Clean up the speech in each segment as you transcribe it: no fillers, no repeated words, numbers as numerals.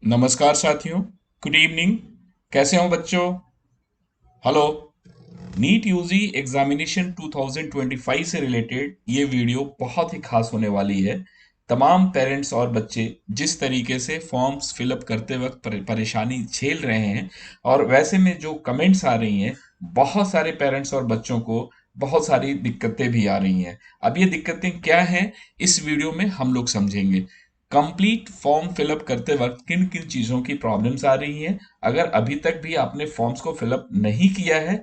नमस्कार साथियों। Good evening. कैसे हो बच्चों? हेलो। नीट यूजी एग्जामिनेशन 2025 से रिलेटेड ये वीडियो बहुत ही खास होने वाली है। तमाम पेरेंट्स और बच्चे जिस तरीके से फॉर्म्स फिलअप करते वक्त परेशानी झेल रहे हैं, और वैसे में जो कमेंट्स आ रही हैं, बहुत सारे पेरेंट्स और बच्चों को बहुत सारी दिक्कतें भी आ रही हैं। अब ये दिक्कतें क्या हैं, इस वीडियो में हम लोग समझेंगे। कंप्लीट फॉर्म फिलअप करते वक्त किन किन चीज़ों की प्रॉब्लम्स आ रही हैं। अगर अभी तक भी आपने फॉर्म्स को फिलअप नहीं किया है,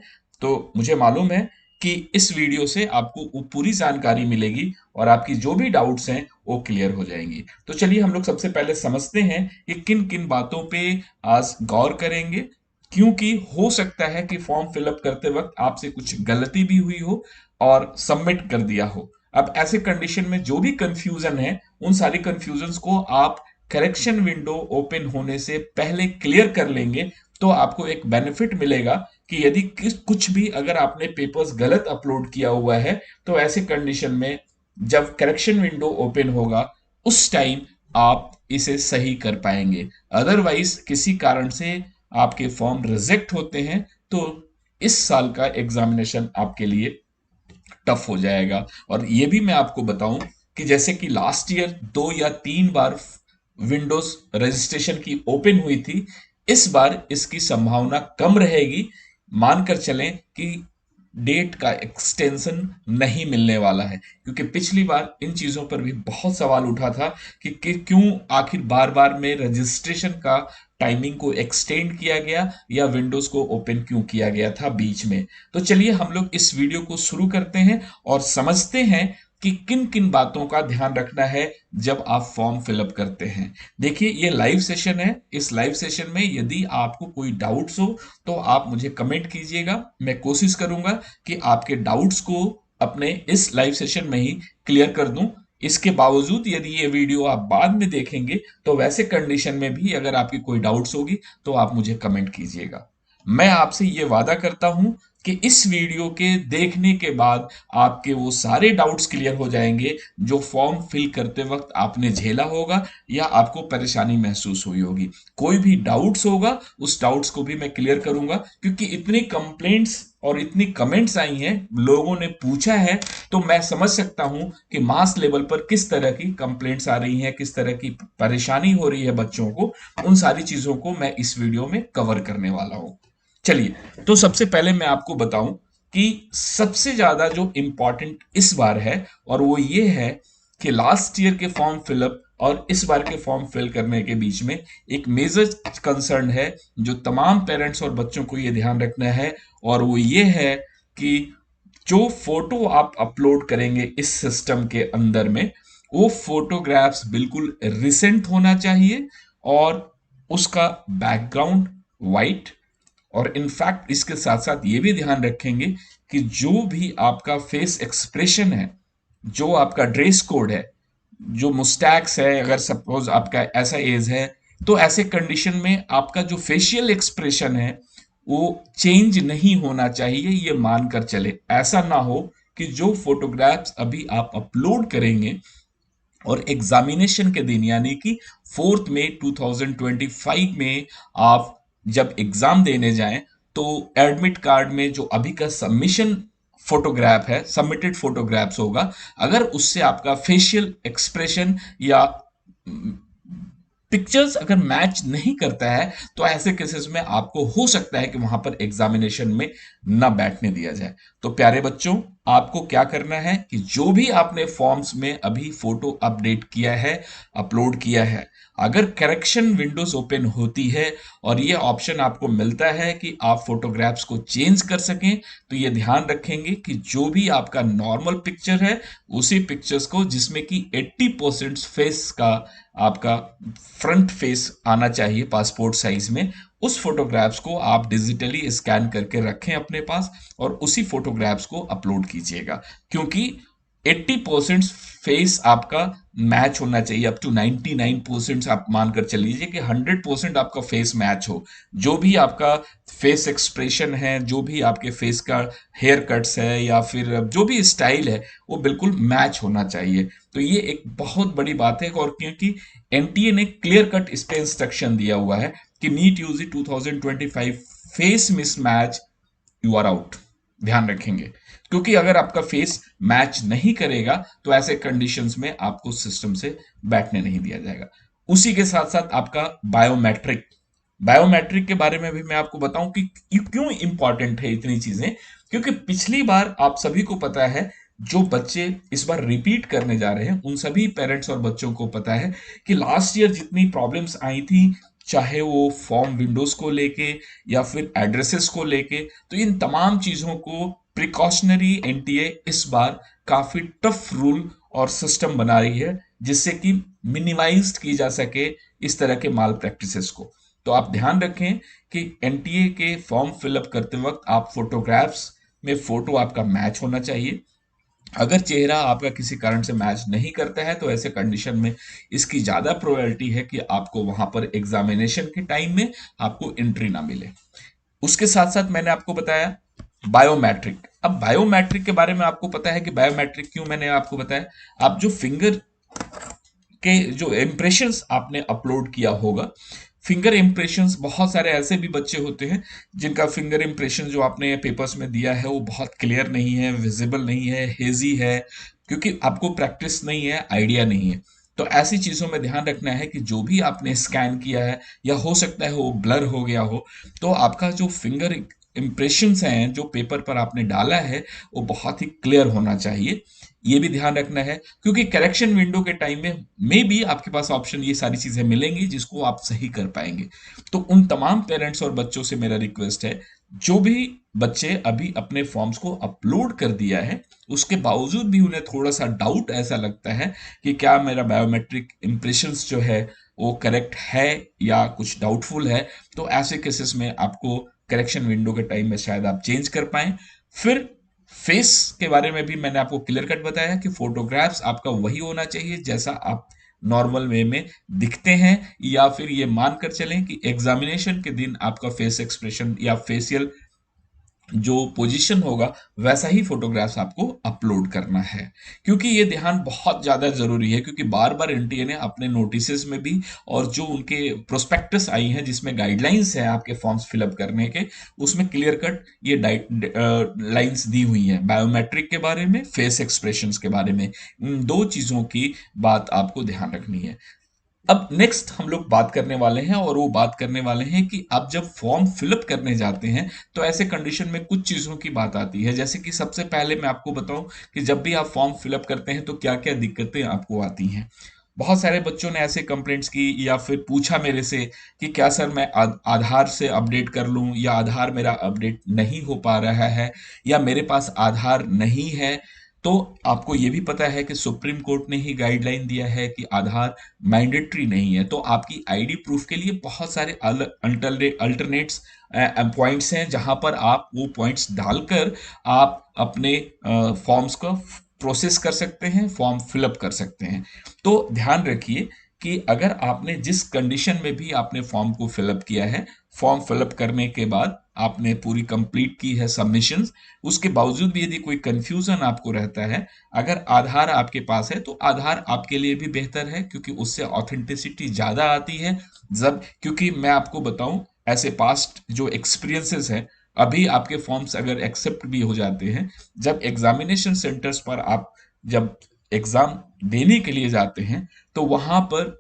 तो मुझे मालूम है कि इस वीडियो से आपको वो पूरी जानकारी मिलेगी और आपकी जो भी डाउट्स हैं वो क्लियर हो जाएंगी। तो चलिए हम लोग सबसे पहले समझते हैं कि किन किन बातों पे आज गौर करेंगे, क्योंकि हो सकता है कि फॉर्म फिलअप करते वक्त आपसे कुछ गलती भी हुई हो और सबमिट कर दिया हो। अब ऐसे कंडीशन में जो भी कंफ्यूजन है, उन सारी कंफ्यूजन्स को आप करेक्शन विंडो ओपन होने से पहले क्लियर कर लेंगे, तो आपको एक बेनिफिट मिलेगा कि यदि कुछ भी अगर आपने पेपर्स गलत अपलोड किया हुआ है, तो ऐसे कंडीशन में जब करेक्शन विंडो ओपन होगा, उस टाइम आप इसे सही कर पाएंगे। अदरवाइज किसी कारण से आपके फॉर्म रिजेक्ट होते हैं, तो इस साल का एग्जामिनेशन आपके लिए टफ हो जाएगा। और ये भी मैं आपको बताऊं कि जैसे कि लास्ट ईयर 2 या 3 बार विंडोज रजिस्ट्रेशन की ओपन हुई थी, इस बार इसकी संभावना कम रहेगी। मानकर चलें कि डेट का एक्सटेंशन नहीं मिलने वाला है, क्योंकि पिछली बार इन चीजों पर भी बहुत सवाल उठा था कि क्यों आखिर बार बार में रजिस्ट्रेशन का टाइमिंग को एक्सटेंड किया गया या विंडोज को ओपन क्यों किया गया था बीच में। तो चलिए हम लोग इस वीडियो को शुरू करते हैं और समझते हैं कि किन किन बातों का ध्यान रखना है जब आप फॉर्म फिलअप करते हैं। देखिए, ये लाइव सेशन है। इस लाइव सेशन में यदि आपको कोई डाउट्स हो, तो आप मुझे कमेंट कीजिएगा। मैं कोशिश करूंगा कि आपके डाउट्स को अपने इस लाइव सेशन में ही क्लियर कर दूं। इसके बावजूद यदि ये वीडियो आप बाद में देखेंगे, तो वैसे कंडीशन में भी अगर आपकी कोई डाउट्स होगी, तो आप मुझे कमेंट कीजिएगा। मैं आपसे ये वादा करता हूं कि इस वीडियो के देखने के बाद आपके वो सारे डाउट्स क्लियर हो जाएंगे जो फॉर्म फिल करते वक्त आपने झेला होगा या आपको परेशानी महसूस हुई होगी। कोई भी डाउट्स होगा, उस डाउट्स को भी मैं क्लियर करूंगा, क्योंकि इतनी कंप्लेंट्स और इतनी कमेंट्स आई हैं, लोगों ने पूछा है, तो मैं समझ सकता हूं कि मास लेवल पर किस तरह की कंप्लेंट्स आ रही हैं, किस तरह की परेशानी हो रही है बच्चों को। उन सारी चीजों को मैं इस वीडियो में कवर करने वाला हूं। चलिए, तो सबसे पहले मैं आपको बताऊं कि सबसे ज्यादा जो इंपॉर्टेंट इस बार है, और वो ये है कि लास्ट ईयर के फॉर्म फिलअप और इस बार के फॉर्म फिल करने के बीच में एक मेजर कंसर्न है, जो तमाम पेरेंट्स और बच्चों को ये ध्यान रखना है। और वो ये है कि जो फोटो आप अपलोड करेंगे इस सिस्टम के अंदर में, वो फोटोग्राफ्स बिल्कुल रिसेंट होना चाहिए, और उसका बैकग्राउंड वाइट। और इनफैक्ट इसके साथ साथ ये भी ध्यान रखेंगे कि जो भी आपका फेस एक्सप्रेशन है, जो आपका ड्रेस कोड है, जो मुस्टैक्स है, अगर सपोज आपका ऐसा एज है, तो ऐसे कंडीशन में आपका जो फेशियल एक्सप्रेशन है वो चेंज नहीं होना चाहिए। ये मानकर चले, ऐसा ना हो कि जो फोटोग्राफ्स अभी आप अपलोड करेंगे और एग्जामिनेशन के दिन, यानी कि 4 मई 2025 में आप जब एग्जाम देने जाएं, तो एडमिट कार्ड में जो अभी का सबमिशन फोटोग्राफ है, सबमिटेड फोटोग्राफ्स होगा, अगर उससे आपका फेशियल एक्सप्रेशन या पिक्चर्स अगर मैच नहीं करता है, तो ऐसे केसेस में आपको हो सकता है कि वहां पर एग्जामिनेशन में ना बैठने दिया जाए। तो प्यारे बच्चों, आपको क्या करना है कि जो भी आपने फॉर्म्स में अभी फोटो अपडेट किया है, अपलोड किया है, अगर करेक्शन विंडोज ओपन होती है और ये ऑप्शन आपको मिलता है कि आप फोटोग्राफ्स को चेंज कर सकें, तो ये ध्यान रखेंगे कि जो भी आपका नॉर्मल पिक्चर है, उसी पिक्चर्स को जिसमें कि 80% फेस का आपका फ्रंट फेस आना चाहिए पासपोर्ट साइज में, उस फोटोग्राफ्स को आप डिजिटली स्कैन करके रखें अपने पास और उसी फोटोग्राफ्स को अपलोड कीजिएगा। क्योंकि 80% फेस आपका मैच होना चाहिए, अप टू 99% आप मानकर चल लीजिए कि 100% आपका फेस मैच हो। जो भी आपका फेस एक्सप्रेशन है, जो भी आपके फेस का हेयर कट्स है या फिर जो भी स्टाइल है, वो बिल्कुल मैच होना चाहिए। तो ये एक बहुत बड़ी बात है, और क्योंकि एनटीए ने क्लियर कट इस पे इंस्ट्रक्शन दिया हुआ है कि NEET UG 2025 face mismatch, you are out. ध्यान रखेंगे, क्योंकि अगर आपका फेस मैच नहीं करेगा तो ऐसे कंडीशंस में आपको सिस्टम से बैठने नहीं दिया जाएगा। उसी के साथ साथ आपका बायोमेट्रिक, बायोमेट्रिक के बारे में भी मैं आपको बताऊं कि ये क्यों इंपॉर्टेंट है इतनी चीजें। क्योंकि पिछली बार आप सभी को पता है, जो बच्चे इस बार रिपीट करने जा रहे हैं उन सभी पेरेंट्स और बच्चों को पता है कि लास्ट ईयर जितनी प्रॉब्लम्स आई थी, चाहे वो फॉर्म विंडोज को लेके या फिर एड्रेसेस को लेके, तो इन तमाम चीजों को प्रिकॉशनरी एनटीए इस बार काफी टफ रूल और सिस्टम बना रही है, जिससे कि मिनिमाइज की जा सके इस तरह के माल प्रैक्टिसेस को। तो आप ध्यान रखें कि एनटीए के फॉर्म फिलअप करते वक्त आप फोटोग्राफ्स में फोटो आपका मैच होना चाहिए। अगर चेहरा आपका किसी कारण से मैच नहीं करता है तो ऐसे कंडीशन में इसकी ज्यादा प्रोबेबिलिटी है कि आपको वहां पर एग्जामिनेशन के टाइम में आपको एंट्री ना मिले। उसके साथ साथ मैंने आपको बताया बायोमेट्रिक। अब बायोमेट्रिक के बारे में आपको पता है कि बायोमेट्रिक क्यों मैंने आपको बताया। आप जो फिंगर के जो इम्प्रेशंस आपने अपलोड किया होगा, फिंगर इम्प्रेशंस, बहुत सारे ऐसे भी बच्चे होते हैं जिनका फिंगर इम्प्रेशन जो आपने पेपर्स में दिया है वो बहुत क्लियर नहीं है, विजिबल नहीं है, हेजी है, क्योंकि आपको प्रैक्टिस नहीं है, आइडिया नहीं है। तो ऐसी चीजों में ध्यान रखना है कि जो भी आपने स्कैन किया है, या हो सकता है वो ब्लर हो गया हो, तो आपका जो फिंगर इम्प्रेशंस हैं जो पेपर पर आपने डाला है वो बहुत ही क्लियर होना चाहिए। ये भी ध्यान रखना है, क्योंकि करेक्शन विंडो के टाइम में मे भी आपके पास ऑप्शन ये सारी चीजें मिलेंगी जिसको आप सही कर पाएंगे। तो उन तमाम पेरेंट्स और बच्चों से मेरा रिक्वेस्ट है, जो भी बच्चे अभी अपने फॉर्म्स को अपलोड कर दिया है उसके बावजूद भी उन्हें थोड़ा सा डाउट ऐसा लगता है कि क्या मेरा बायोमेट्रिक इम्प्रेशंस जो है वो करेक्ट है या कुछ डाउटफुल है, तो ऐसे केसेस में आपको करेक्शन विंडो के टाइम में शायद आप चेंज कर पाएं। फिर फेस के बारे में भी मैंने आपको क्लियर कट बताया कि फोटोग्राफ्स आपका वही होना चाहिए जैसा आप नॉर्मल वे में दिखते हैं, या फिर ये मानकर चलें कि एग्जामिनेशन के दिन आपका फेस एक्सप्रेशन या फेशियल जो पोजीशन होगा वैसा ही फोटोग्राफ्स आपको अपलोड करना है। क्योंकि ये ध्यान बहुत ज्यादा जरूरी है, क्योंकि बार बार एनटीए ने अपने नोटिसेस में भी और जो उनके प्रोस्पेक्टस आई हैं जिसमें गाइडलाइंस हैं आपके फॉर्म्स फिलअप करने के, उसमें क्लियर कट ये लाइंस दी हुई हैं बायोमेट्रिक के बारे में, फेस एक्सप्रेशंस के बारे में। इन दो चीजों की बात आपको ध्यान रखनी है। अब नेक्स्ट हम लोग बात करने वाले हैं, और वो बात करने वाले हैं कि आप जब फॉर्म फिलअप करने जाते हैं तो ऐसे कंडीशन में कुछ चीज़ों की बात आती है। जैसे कि सबसे पहले मैं आपको बताऊं कि जब भी आप फॉर्म फिलअप करते हैं तो क्या क्या दिक्कतें आपको आती हैं। बहुत सारे बच्चों ने ऐसे कंप्लेंट्स की या फिर पूछा मेरे से कि क्या सर मैं आधार से अपडेट कर लूं, या आधार मेरा अपडेट नहीं हो पा रहा है, या मेरे पास आधार नहीं है। तो आपको ये भी पता है कि सुप्रीम कोर्ट ने ही गाइडलाइन दिया है कि आधार मैंडेटरी नहीं है। तो आपकी आईडी प्रूफ के लिए बहुत सारे अल्टरनेट्स पॉइंट्स हैं जहां पर आप वो पॉइंट्स डालकर आप अपने फॉर्म्स को प्रोसेस कर सकते हैं, फॉर्म फिलअप कर सकते हैं। तो ध्यान रखिए कि अगर आपने जिस कंडीशन में भी आपने फॉर्म को फिलअप किया है, फॉर्म फिलअप करने के बाद आपने पूरी कंप्लीट की है सबमिशंस, उसके बावजूद भी यदि कोई कंफ्यूजन आपको रहता है, अगर आधार आपके पास है तो आधार आपके लिए भी बेहतर है, क्योंकि उससे ऑथेंटिसिटी ज्यादा आती है। जब क्योंकि मैं आपको बताऊं, ऐसे पास्ट जो एक्सपीरियंसेस हैं, अभी आपके फॉर्म्स अगर एक्सेप्ट भी हो जाते हैं, जब एग्जामिनेशन सेंटर्स पर आप जब एग्जाम देने के लिए जाते हैं तो वहां पर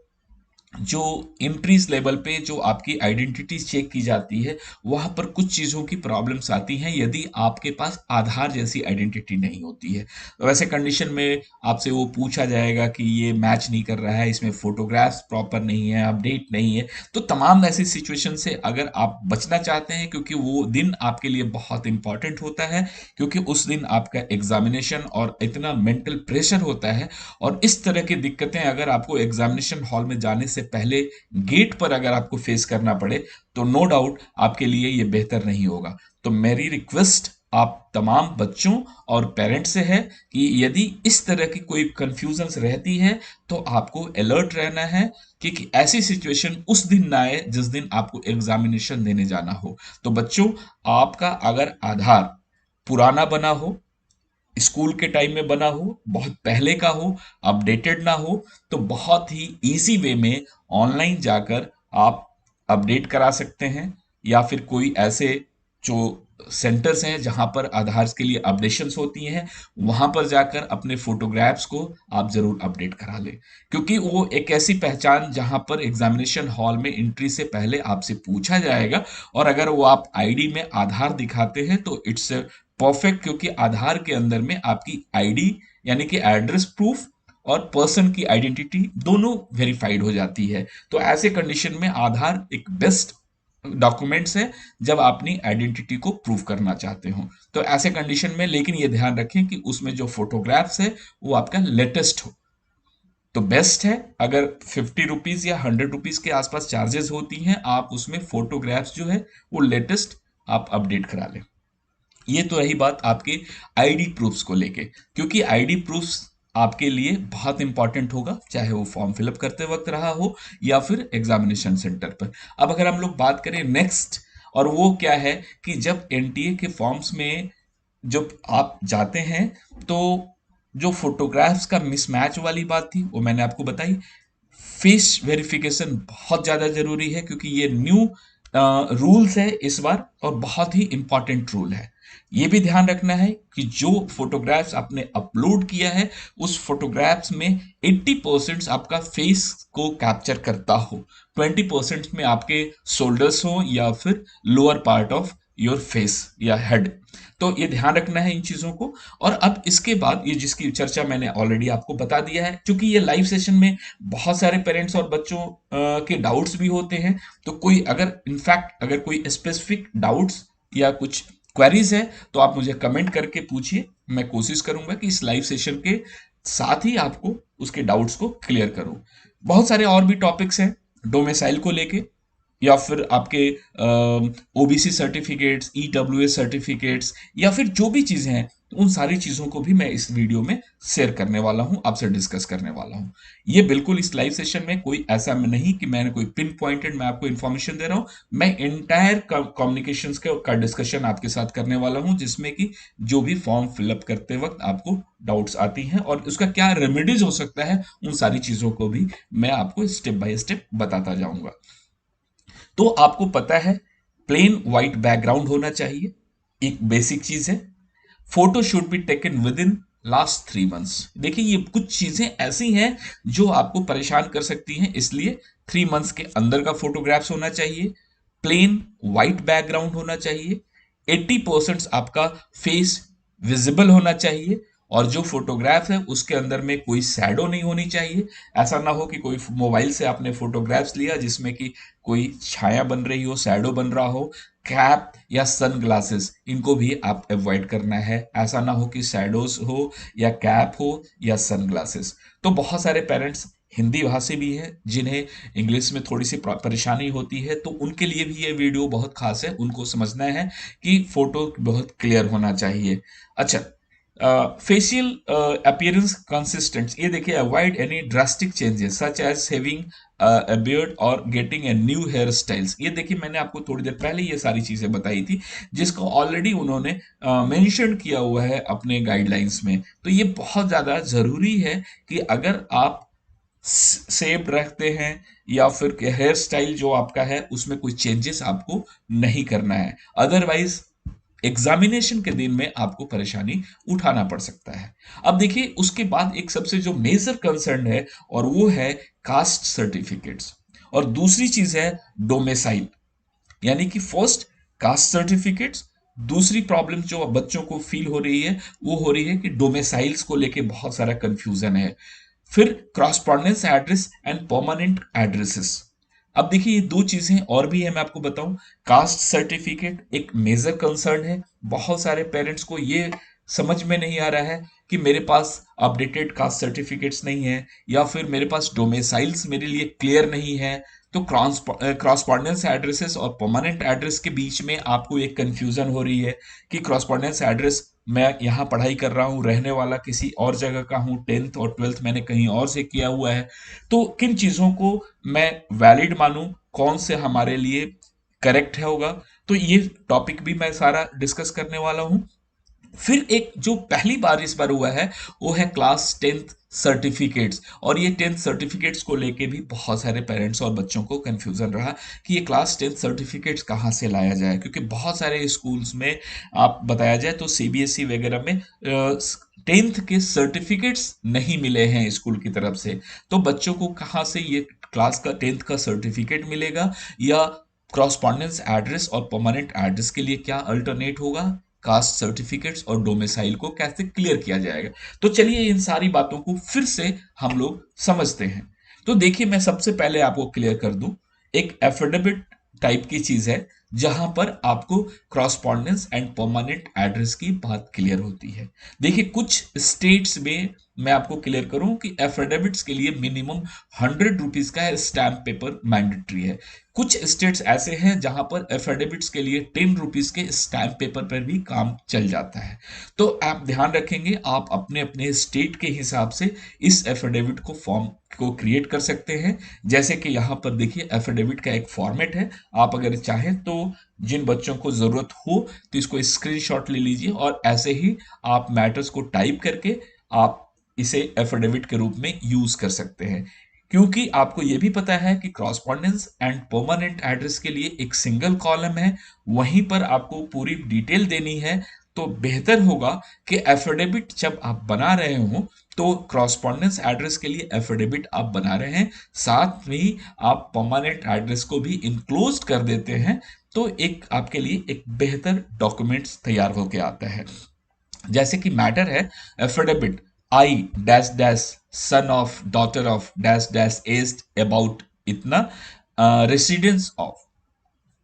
जो एंट्रीज लेवल पे जो आपकी आइडेंटिटी चेक की जाती है, वहां पर कुछ चीजों की प्रॉब्लम्स आती हैं यदि आपके पास आधार जैसी आइडेंटिटी नहीं होती है। तो वैसे कंडीशन में आपसे वो पूछा जाएगा कि ये मैच नहीं कर रहा है, इसमें फोटोग्राफ्स प्रॉपर नहीं है, अपडेट नहीं है। तो तमाम ऐसी सिचुएशन से अगर आप बचना चाहते हैं, क्योंकि वो दिन आपके लिए बहुत इंपॉर्टेंट होता है, क्योंकि उस दिन आपका एग्जामिनेशन और इतना मेंटल प्रेशर होता है, और इस तरह की दिक्कतें अगर आपको एग्जामिनेशन हॉल में जाने से पहले गेट पर अगर आपको फेस करना पड़े तो नो डाउट आपके लिए ये बेहतर नहीं होगा। तो मेरी रिक्वेस्ट आप तमाम बच्चों और पेरेंट्स से है कि यदि इस तरह की कोई कंफ्यूजन्स रहती है तो आपको अलर्ट रहना है कि ऐसी सिचुएशन उस दिन ना आए जिस दिन आपको एग्जामिनेशन देने जाना हो। तो बच्चों, आपका अगर आधार पुराना बना हो, स्कूल के टाइम में बना हो, बहुत पहले का हो, अपडेटेड ना हो, तो बहुत ही इजी वे में ऑनलाइन जाकर आप अपडेट करा सकते हैं, या फिर कोई ऐसे जो सेंटर्स हैं जहां पर आधार के लिए अपडेशंस होती हैं, वहां पर जाकर अपने फोटोग्राफ्स को आप जरूर अपडेट करा लें, क्योंकि वो एक ऐसी पहचान जहां पर एग्जामिनेशन हॉल में एंट्री से पहले आपसे पूछा जाएगा, और अगर वो आप आईडी में आधार दिखाते हैं तो इट्स परफेक्ट, क्योंकि आधार के अंदर में आपकी आईडी यानी कि एड्रेस प्रूफ और पर्सन की आइडेंटिटी दोनों वेरीफाइड हो जाती है। तो ऐसे कंडीशन में आधार एक बेस्ट डॉक्यूमेंट्स है जब अपनी आइडेंटिटी को प्रूव करना चाहते हो। तो ऐसे कंडीशन में लेकिन ये ध्यान रखें कि उसमें जो फोटोग्राफ्स है वो आपका लेटेस्ट हो। तो बेस्ट है, अगर 50 रुपीज या 100 रुपीज के आसपास चार्जेस होती हैं, आप उसमें फोटोग्राफ्स जो है वो लेटेस्ट आप अपडेट करा लें। ये तो रही बात आपके आईडी प्रूफ्स को लेके, क्योंकि आईडी प्रूफ्स आपके लिए बहुत इंपॉर्टेंट होगा, चाहे वो फॉर्म फिलअप करते वक्त रहा हो या फिर एग्जामिनेशन सेंटर पर। अब अगर हम लोग बात करें नेक्स्ट, और वो क्या है कि जब एनटीए के फॉर्म्स में जब आप जाते हैं तो जो फोटोग्राफ्स का मिसमैच वाली बात थी वो मैंने आपको बताई। फेस वेरिफिकेशन बहुत ज़्यादा ज़रूरी है, क्योंकि ये न्यू रूल्स है इस बार, और बहुत ही इंपॉर्टेंट रूल है। ये भी ध्यान रखना है कि जो फोटोग्राफ्स आपने अपलोड किया है उस फोटोग्राफ्स में 80% आपका फेस को कैप्चर करता हो, 20% में आपके शोल्डर्स हो या फिर lower part of your face या हेड। तो ये ध्यान रखना है इन चीजों को। और अब इसके बाद ये जिसकी चर्चा मैंने ऑलरेडी आपको बता दिया है, क्योंकि ये लाइव सेशन में बहुत सारे पेरेंट्स और बच्चों के डाउट्स भी होते हैं, तो कोई अगर इनफैक्ट अगर कोई स्पेसिफिक डाउट्स या कुछ क्वेरीज है तो आप मुझे कमेंट करके पूछिए, मैं कोशिश करूंगा कि इस लाइव सेशन के साथ ही आपको उसके डाउट्स को क्लियर करूं। बहुत सारे और भी टॉपिक्स हैं डोमिसाइल को लेके, या फिर आपके ओबीसी सर्टिफिकेट्स, ईडब्ल्यूएस सर्टिफिकेट्स, या फिर जो भी चीजें हैं उन सारी चीजों को भी मैं इस वीडियो में शेयर करने वाला हूं, आपसे डिस्कस करने वाला हूं। ये बिल्कुल इस लाइव सेशन में कोई ऐसा नहीं कि मैंने कोई पिन पॉइंटेड मैं आपको इन्फॉर्मेशन दे रहा हूं, मैं इंटायर कम्युनिकेशन का डिस्कशन आपके साथ करने वाला हूं, जिसमें कि जो भी फॉर्म फिलअप करते वक्त आपको डाउट्स आती हैं और उसका क्या रेमेडीज हो सकता है, उन सारी चीजों को भी मैं आपको स्टेप बाय स्टेप बताता जाऊंगा। तो आपको पता है प्लेन व्हाइट बैकग्राउंड होना चाहिए, एक बेसिक चीज है। Photo should be taken with in last 3 months. देखिए ये कुछ चीजें ऐसी हैं जो आपको परेशान कर सकती हैं, इसलिए 3 मंथ्स के अंदर का फोटोग्राफ्स होना चाहिए, प्लेन व्हाइट बैकग्राउंड होना चाहिए, 80% आपका फेस विजिबल होना चाहिए, और जो फोटोग्राफ है उसके अंदर में कोई शैडो नहीं होनी चाहिए। ऐसा ना हो कि कोई मोबाइल से आपने फोटोग्राफ्स लिया जिसमें कि कोई छाया बन रही हो, शैडो बन रहा हो। कैप या सन ग्लासेस, इनको भी आप अवॉइड करना है, ऐसा ना हो कि शैडोज हो या कैप हो या सन ग्लासेस। तो बहुत सारे पेरेंट्स हिंदी भाषी भी हैं जिन्हें इंग्लिश में थोड़ी सी परेशानी होती है, तो उनके लिए भी ये वीडियो बहुत खास है, उनको समझना है कि फोटो बहुत क्लियर होना चाहिए। अच्छा, फेशियल अपीयरेंस कंसिस्टेंट, ये देखिए, avoid any drastic changes such as having a beard और getting a new hairstyles. ये देखिए मैंने आपको थोड़ी देर पहले ये सारी चीजें बताई थी, जिसको ऑलरेडी उन्होंने मेंशन किया हुआ है अपने गाइडलाइंस में। तो ये बहुत ज्यादा जरूरी है कि अगर आप सेव्ड रखते हैं या फिर हेयर स्टाइल जो आपका है उसमें कोई चेंजेस आपको नहीं करना है, अदरवाइज एग्जामिनेशन के दिन में आपको परेशानी उठाना पड़ सकता है। अब देखिए उसके बाद एक सबसे जो मेजर कंसर्न है और वो है कास्ट सर्टिफिकेट्स, और दूसरी चीज है डोमेसाइल, यानी कि फर्स्ट कास्ट सर्टिफिकेट्स, दूसरी प्रॉब्लम जो बच्चों को फील हो रही है वो हो रही है कि डोमेसाइल्स को लेके बहुत सारा कंफ्यूजन है। फिर क्रॉसपॉन्डेंस एड्रेस एंड परमानेंट एड्रेसेस। अब देखिए ये दो चीजें और भी है, मैं आपको बताऊं। कास्ट सर्टिफिकेट एक मेजर कंसर्न है, बहुत सारे पेरेंट्स को ये समझ में नहीं आ रहा है कि मेरे पास अपडेटेड कास्ट सर्टिफिकेट्स नहीं है, या फिर मेरे पास डोमेसाइल्स मेरे लिए क्लियर नहीं है, तो क्रॉसपॉन्डेंस एड्रेसेस और परमानेंट एड्रेस के बीच में आपको एक कंफ्यूजन हो रही है कि क्रॉसपॉन्डेंस एड्रेस, मैं यहाँ पढ़ाई कर रहा हूँ, रहने वाला किसी और जगह का हूँ, 10th और 12th मैंने कहीं और से किया हुआ है, तो किन चीज़ों को मैं वैलिड मानूं, कौन से हमारे लिए करेक्ट है होगा। तो ये टॉपिक भी मैं सारा डिस्कस करने वाला हूँ। फिर एक जो पहली बार इस बार हुआ है वो है क्लास 10th सर्टिफिकेट्स, और ये 10th सर्टिफिकेट्स को लेके भी बहुत सारे पेरेंट्स और बच्चों को कंफ्यूजन रहा कि ये क्लास 10th सर्टिफिकेट्स कहाँ से लाया जाए, क्योंकि बहुत सारे स्कूल्स में आप बताया जाए तो सीबीएसई वगैरह में 10th के सर्टिफिकेट्स नहीं मिले हैं स्कूल की तरफ से। तो बच्चों को कहाँ से ये क्लास का 10th का सर्टिफिकेट मिलेगा, या क्रॉसपॉन्डेंस एड्रेस और परमानेंट एड्रेस के लिए क्या अल्टरनेट होगा, कास्ट सर्टिफिकेट्स और डोमिसाइल को कैसे क्लियर किया जाएगा। तो चलिए इन सारी बातों को फिर से हम लोग समझते हैं। तो देखिए मैं सबसे पहले आपको क्लियर कर दूं, एक एफिडेविट टाइप की चीज है जहां पर आपको क्रॉसपॉन्डेंस एंड परमानेंट एड्रेस की बात क्लियर होती है। देखिए कुछ स्टेट्स में मैं आपको क्लियर करूं कि एफिडेविट्स के लिए मिनिमम 100 रुपीज का स्टैम्प पेपर मैंडेटरी है। कुछ स्टेट्स ऐसे हैं जहां पर एफिडेविट्स के लिए 10 रुपीज के स्टैम्प पेपर पर भी काम चल जाता है। तो आप ध्यान रखेंगे, आप अपने अपने स्टेट के हिसाब से इस एफिडेविट को फॉर्म को क्रिएट कर सकते हैं। जैसे कि यहाँ पर देखिए एफिडेविट का एक फॉर्मेट है, आप अगर चाहें तो जिन बच्चों को जरूरत हो तो इसको स्क्रीनशॉट ले लीजिए और ऐसे ही आप मैटर्स को टाइप करके आप इसे एफिडेविट के रूप में यूज कर सकते हैं। क्योंकि आपको यह भी पता है कि क्रॉसपॉन्डेंस एंड परमानेंट एड्रेस के लिए एक सिंगल कॉलम है, वहीं पर आपको पूरी डिटेल देनी है। तो बेहतर होगा कि एफिडेविट जब आप बना रहे हो तो क्रॉसपॉन्डेंस एड्रेस के लिए एफिडेविट आप बना रहे हैं, साथ में ही आप परमानेंट एड्रेस को भी इंक्लोज कर देते हैं, तो एक आपके लिए एक बेहतर डॉक्यूमेंट्स तैयार होकर आता है। जैसे कि मैटर है affidavit, I dash dash son of daughter of dash dash aged about इतना रेसिडेंस ऑफ।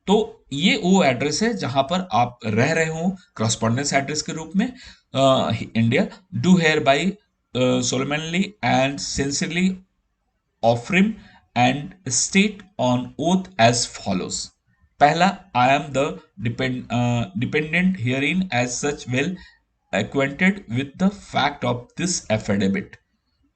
तो ये वो एड्रेस है जहां पर आप रह रहे हो क्रॉसपॉन्डेंस एड्रेस के रूप में, India, do hereby solemnly and sincerely affirm and state on oath as follows. पहला, I am the deponent herein as such well acquainted with the fact of this affidavit,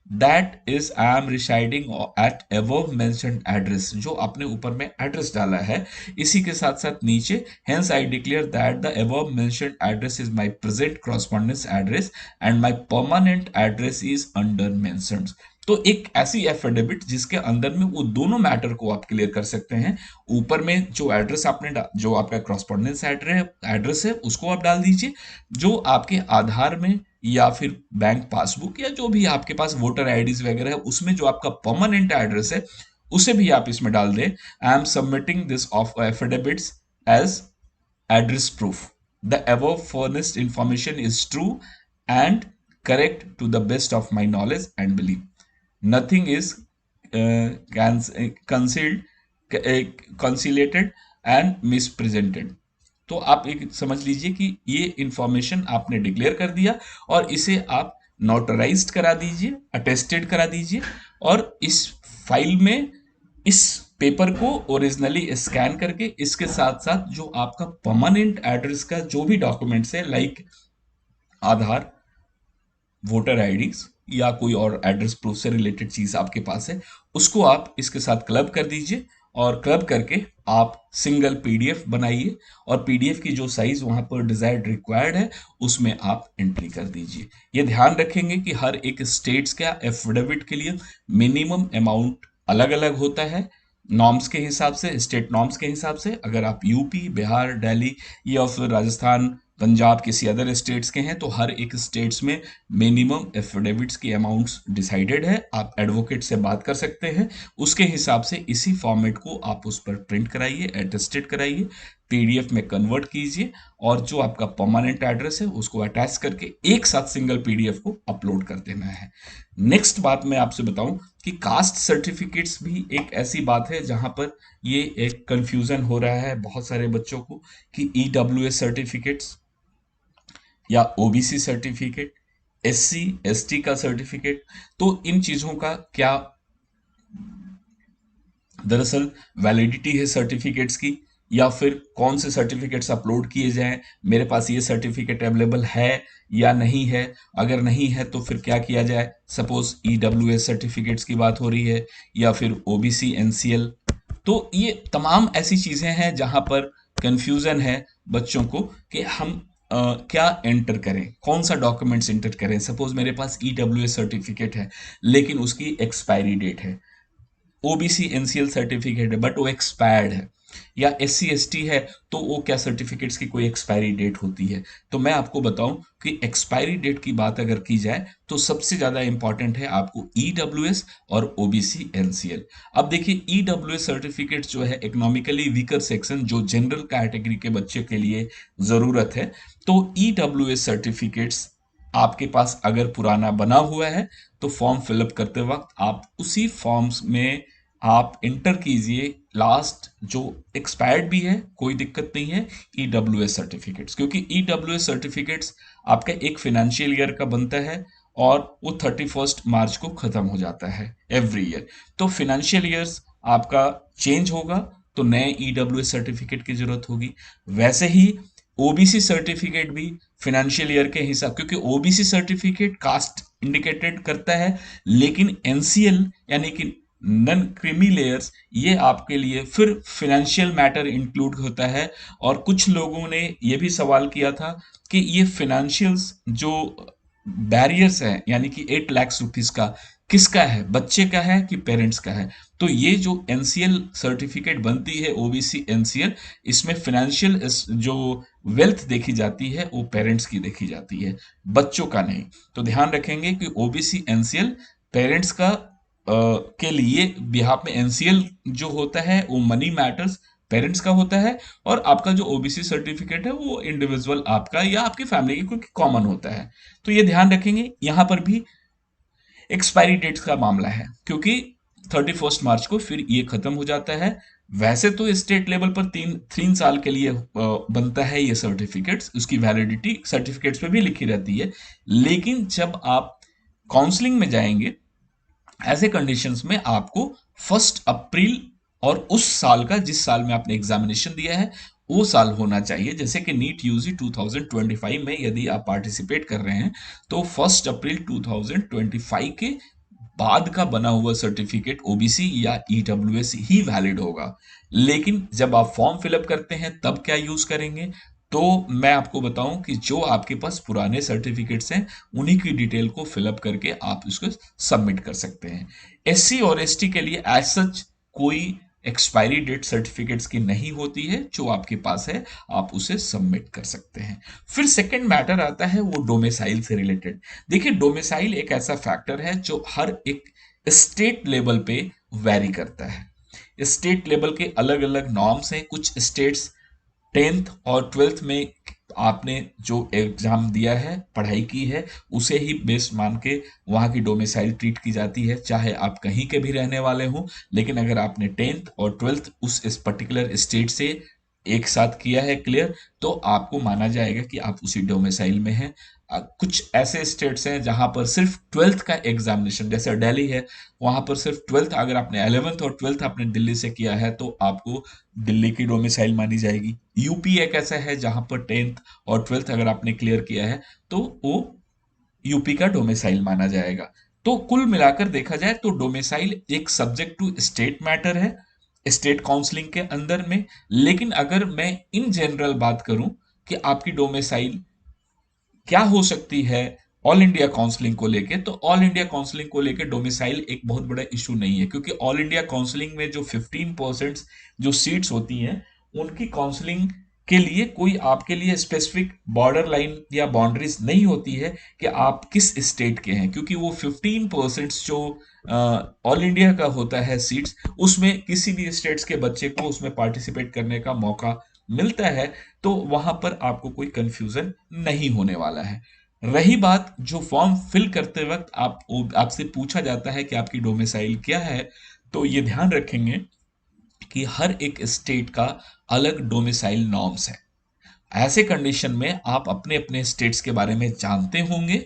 that is I am residing at above mentioned address, जो आपने ऊपर में address डाला है इसी के साथ साथ नीचे hence I declare that the above mentioned address is my present correspondence address and my permanent address is under mentioned। तो एक ऐसी एफिडेविट जिसके अंदर में वो दोनों मैटर को आप क्लियर कर सकते हैं। ऊपर में जो एड्रेस आपने जो आपका क्रॉसपॉन्डेंस एड्रेस है उसको आप डाल दीजिए, जो आपके आधार में या फिर बैंक पासबुक या जो भी आपके पास वोटर आईडीज वगैरह है उसमें जो आपका परमानेंट एड्रेस है उसे भी आप इसमें डाल दें। I am submitting this of affidavits as address proof. The above furnished information is true and correct to the best of my knowledge and belief. Nothing is concealed, conciliated and mispresented। तो आप एक समझ लीजिए कि ये information आपने declare कर दिया और इसे आप नोटराइज्ड करा दीजिए, अटेस्टेड करा दीजिए, और इस फाइल में इस पेपर को ओरिजिनली स्कैन करके इसके साथ साथ जो आपका परमानेंट एड्रेस का जो भी डॉक्यूमेंट्स है लाइक आधार, वोटर आईडी या कोई और एड्रेस प्रूफ से रिलेटेड चीज आपके पास है उसको आप इसके साथ क्लब कर दीजिए, और क्लब करके आप सिंगल पीडीएफ बनाइए और पीडीएफ की जो साइज वहां पर डिजायर्ड रिक्वायर्ड है उसमें आप एंट्री कर दीजिए। ये ध्यान रखेंगे कि हर एक स्टेट्स का एफिडेविट के लिए मिनिमम अमाउंट अलग अलग होता है, नॉर्म्स के हिसाब से, स्टेट नॉर्म्स के हिसाब से। अगर आप यूपी, बिहार, दिल्ली या फिर राजस्थान, पंजाब किसी अदर स्टेट्स के हैं तो हर एक स्टेट्स में मिनिमम एफिडेविट्स की अमाउंट्स डिसाइडेड है। आप एडवोकेट से बात कर सकते हैं, उसके हिसाब से इसी फॉर्मेट को आप उस पर प्रिंट कराइए, अटेस्टेड कराइए, पीडीएफ में कन्वर्ट कीजिए और जो आपका परमानेंट एड्रेस है उसको अटैच करके एक साथ सिंगल पीडीएफ को अपलोड कर देना है। नेक्स्ट बात मैं आपसे बताऊं कि कास्ट सर्टिफिकेट्स भी एक ऐसी बात है जहां पर ये एक कंफ्यूजन हो रहा है बहुत सारे बच्चों को कि ईडब्ल्यूएस सर्टिफिकेट्स या ओबीसी सर्टिफिकेट, एससी एसटी का सर्टिफिकेट, तो इन चीजों का क्या दरअसल वैलिडिटी है सर्टिफिकेट्स की, या फिर कौन से सर्टिफिकेट्स अपलोड किए जाएं, मेरे पास ये सर्टिफिकेट अवेलेबल है या नहीं है, अगर नहीं है तो फिर क्या किया जाए। सपोज ईडब्ल्यूएस सर्टिफिकेट्स की बात हो रही है, या फिर ओबीसी एनसीएल। तो ये तमाम ऐसी चीजें हैं जहां पर कंफ्यूजन है बच्चों को कि हम क्या एंटर करें, कौन सा डॉक्यूमेंट्स एंटर करें। सपोज मेरे पास ईडब्ल्यूएस सर्टिफिकेट है लेकिन उसकी एक्सपायरी डेट है, ओबीसी एनसीएल सर्टिफिकेट है बट वो एक्सपायर्ड है, या एससी एसटी है तो वो क्या सर्टिफिकेट्स की कोई एक्सपायरी डेट होती है। तो मैं आपको बताऊं कि एक्सपायरी डेट की बात अगर की जाए तो सबसे ज्यादा इंपॉर्टेंट है आपको ईडब्ल्यूएस और ओबीसी एनसीएल। अब देखिए ईडब्ल्यूएस सर्टिफिकेट जो है इकोनॉमिकली वीकर सेक्शन, जो जनरल कैटेगरी के बच्चे के लिए जरूरत है, तो ईडब्ल्यूएस सर्टिफिकेट्स आपके पास अगर पुराना बना हुआ है तो फॉर्म फिलअप करते वक्त आप उसी फॉर्म्स में आप इंटर कीजिए लास्ट जो एक्सपायर्ड भी है, कोई दिक्कत नहीं है, ईडब्ल्यूएस सर्टिफिकेट्स, क्योंकि ईडब्ल्यूएस सर्टिफिकेट्स आपका एक फाइनेंशियल ईयर का बनता है और वो 31 मार्च को खत्म हो जाता है एवरी ईयर। तो फाइनेंशियल ईयर्स आपका चेंज होगा तो नए ईडब्ल्यूएस सर्टिफिकेट की जरूरत होगी। वैसे ही ओबीसी सर्टिफिकेट भी फाइनेंशियल ईयर के हिसाब, क्योंकि ओबीसी सर्टिफिकेट कास्ट इंडिकेटेड करता है, लेकिन एनसीएल यानी कि नन क्रीमी लेयर्स ये आपके लिए फिर फाइनेंशियल मैटर इंक्लूड होता है। और कुछ लोगों ने ये भी सवाल किया था कि ये फाइनेंशियल्स जो बैरियर्स हैं, यानी कि 8 लाख रुपीज का किसका है, बच्चे का है कि पेरेंट्स का है। तो ये जो एनसीएल सर्टिफिकेट बनती है ओबीसी एनसीएल, इसमें फाइनेंशियल जो वेल्थ देखी जाती है वो पेरेंट्स की देखी जाती है, बच्चों का नहीं। तो ध्यान रखेंगे कि ओबीसी एनसीएल पेरेंट्स का के लिए बिहाफ में एनसीएल जो होता है वो मनी मैटर्स पेरेंट्स का होता है, और आपका जो ओबीसी सर्टिफिकेट है वो इंडिविजुअल आपका या आपकी फैमिली की क्योंकि कॉमन होता है। तो ये ध्यान रखेंगे। यहां पर भी एक्सपायरी डेट्स का मामला है क्योंकि 31 मार्च को फिर ये खत्म हो जाता है। वैसे तो स्टेट लेवल पर 3 साल के लिए बनता है ये सर्टिफिकेट्स, उसकी वैलिडिटी सर्टिफिकेट्स पे भी लिखी रहती है, लेकिन जब आप काउंसलिंग में जाएंगे ऐसे कंडीशंस में आपको 1 अप्रैल और उस साल का जिस साल में आपने एग्जामिनेशन दिया है वो साल होना चाहिए। जैसे कि नीट यूजी 2025 में यदि आप पार्टिसिपेट कर रहे हैं तो 1 अप्रैल 2025 के बाद का बना हुआ सर्टिफिकेट ओबीसी या ईडब्ल्यूएस ही वैलिड होगा। लेकिन जब आप फॉर्म फिलअप करते हैं तब क्या यूज करेंगे, तो मैं आपको बताऊं कि जो आपके पास पुराने सर्टिफिकेट्स हैं उन्हीं की डिटेल को फिलअप करके आप उसको सबमिट कर सकते हैं। एससी और एसटी के लिए एज सच कोई एक्सपायरी डेट सर्टिफिकेट्स की नहीं होती है, जो आपके पास है आप उसे सबमिट कर सकते हैं। फिर सेकंड मैटर आता है वो डोमिसाइल से रिलेटेड। देखिए डोमिसाइल एक ऐसा फैक्टर है जो हर एक स्टेट लेवल पे वैरी करता है। स्टेट लेवल के अलग अलग नॉर्म्स हैं। कुछ स्टेट्स 10th और 12th में आपने जो एग्जाम दिया है, पढ़ाई की है, उसे ही बेस्ड मान के वहां की डोमिसाइल ट्रीट की जाती है, चाहे आप कहीं के भी रहने वाले हो। लेकिन अगर आपने 10th और 12th उस इस पर्टिकुलर स्टेट से एक साथ किया है क्लियर, तो आपको माना जाएगा कि आप उसी डोमिसाइल में हैं। कुछ ऐसे स्टेट्स हैं जहां पर सिर्फ 12th का एग्जामिनेशन, जैसे दिल्ली है, वहां पर सिर्फ 12th, अगर आपने 11th और 12th आपने दिल्ली से किया है तो आपको दिल्ली की डोमिसाइल मानी जाएगी। यूपी एक ऐसा है जहां पर 10th और 12th अगर आपने क्लियर किया है तो वो यूपी का डोमिसाइल माना जाएगा। तो कुल मिलाकर देखा जाए तो डोमिसाइल एक सब्जेक्ट टू स्टेट मैटर है स्टेट काउंसलिंग के अंदर में। लेकिन अगर मैं इन जनरल बात करूं कि आपकी डोमिसाइल क्या हो सकती है ऑल इंडिया काउंसलिंग को लेके, तो ऑल इंडिया काउंसलिंग को लेके डोमिसाइल एक बहुत बड़ा इशू नहीं है, क्योंकि ऑल इंडिया काउंसलिंग में जो 15% जो सीट्स होती हैं उनकी काउंसलिंग के लिए कोई आपके लिए स्पेसिफिक बॉर्डर लाइन या बाउंड्रीज नहीं होती है कि आप किस स्टेट के हैं, क्योंकि वो 15% जो ऑल इंडिया का होता है सीट्स, उसमें किसी भी स्टेट्स के बच्चे को उसमें पार्टिसिपेट करने का मौका मिलता है। तो वहां पर आपको कोई कंफ्यूजन नहीं होने वाला है। रही बात जो फॉर्म फिल करते वक्त आपसे पूछा जाता है कि आपकी डोमिसाइल क्या है, तो ये ध्यान रखेंगे कि हर एक स्टेट का अलग डोमिसाइल नॉर्म्स है। ऐसे कंडीशन में आप अपने अपने स्टेट्स के बारे में जानते होंगे,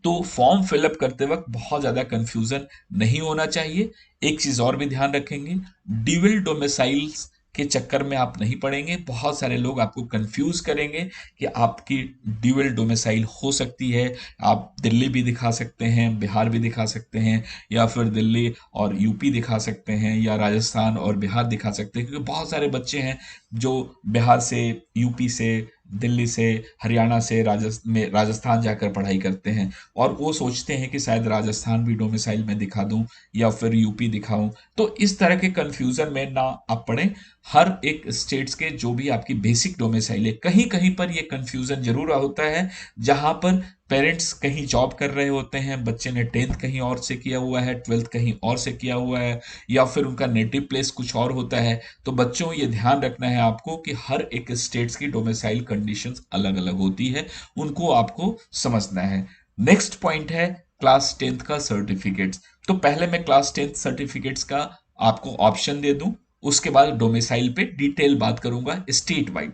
तो फॉर्म फिलअप करते वक्त बहुत ज्यादा कंफ्यूजन नहीं होना चाहिए। एक चीज और भी ध्यान रखेंगे, ड्यूअल डोमिसाइल्स के चक्कर में आप नहीं पड़ेंगे। बहुत सारे लोग आपको कंफ्यूज करेंगे कि आपकी ड्यूअल डोमिसाइल हो सकती है, आप दिल्ली भी दिखा सकते हैं, बिहार भी दिखा सकते हैं, या फिर दिल्ली और यूपी दिखा सकते हैं, या राजस्थान और बिहार दिखा सकते हैं, क्योंकि बहुत सारे बच्चे हैं जो बिहार से, यूपी से, दिल्ली से, हरियाणा से राजस्थान जाकर पढ़ाई करते हैं, और वो सोचते हैं कि शायद राजस्थान भी डोमिसाइल में दिखा दूं या फिर यूपी दिखाऊं। तो इस तरह के कंफ्यूजन में ना आप पड़े। हर एक स्टेट्स के जो भी आपकी बेसिक डोमिसाइल है, कहीं कहीं पर ये कंफ्यूजन जरूर होता है, जहां पर पेरेंट्स कहीं जॉब कर रहे होते हैं, बच्चे ने 10th कहीं और से किया हुआ है, 12th कहीं और से किया हुआ है, या फिर उनका नेटिव प्लेस कुछ और होता है। तो बच्चों ये ध्यान रखना है आपको कि हर एक स्टेट्स की डोमिसाइल कंडीशंस अलग अलग होती है, उनको आपको समझना है। नेक्स्ट पॉइंट है क्लास 10th का सर्टिफिकेट्स। तो पहले मैं क्लास 10th सर्टिफिकेट्स का आपको ऑप्शन दे दूं, उसके बाद डोमिसाइल पे डिटेल बात करूंगा स्टेट वाइड।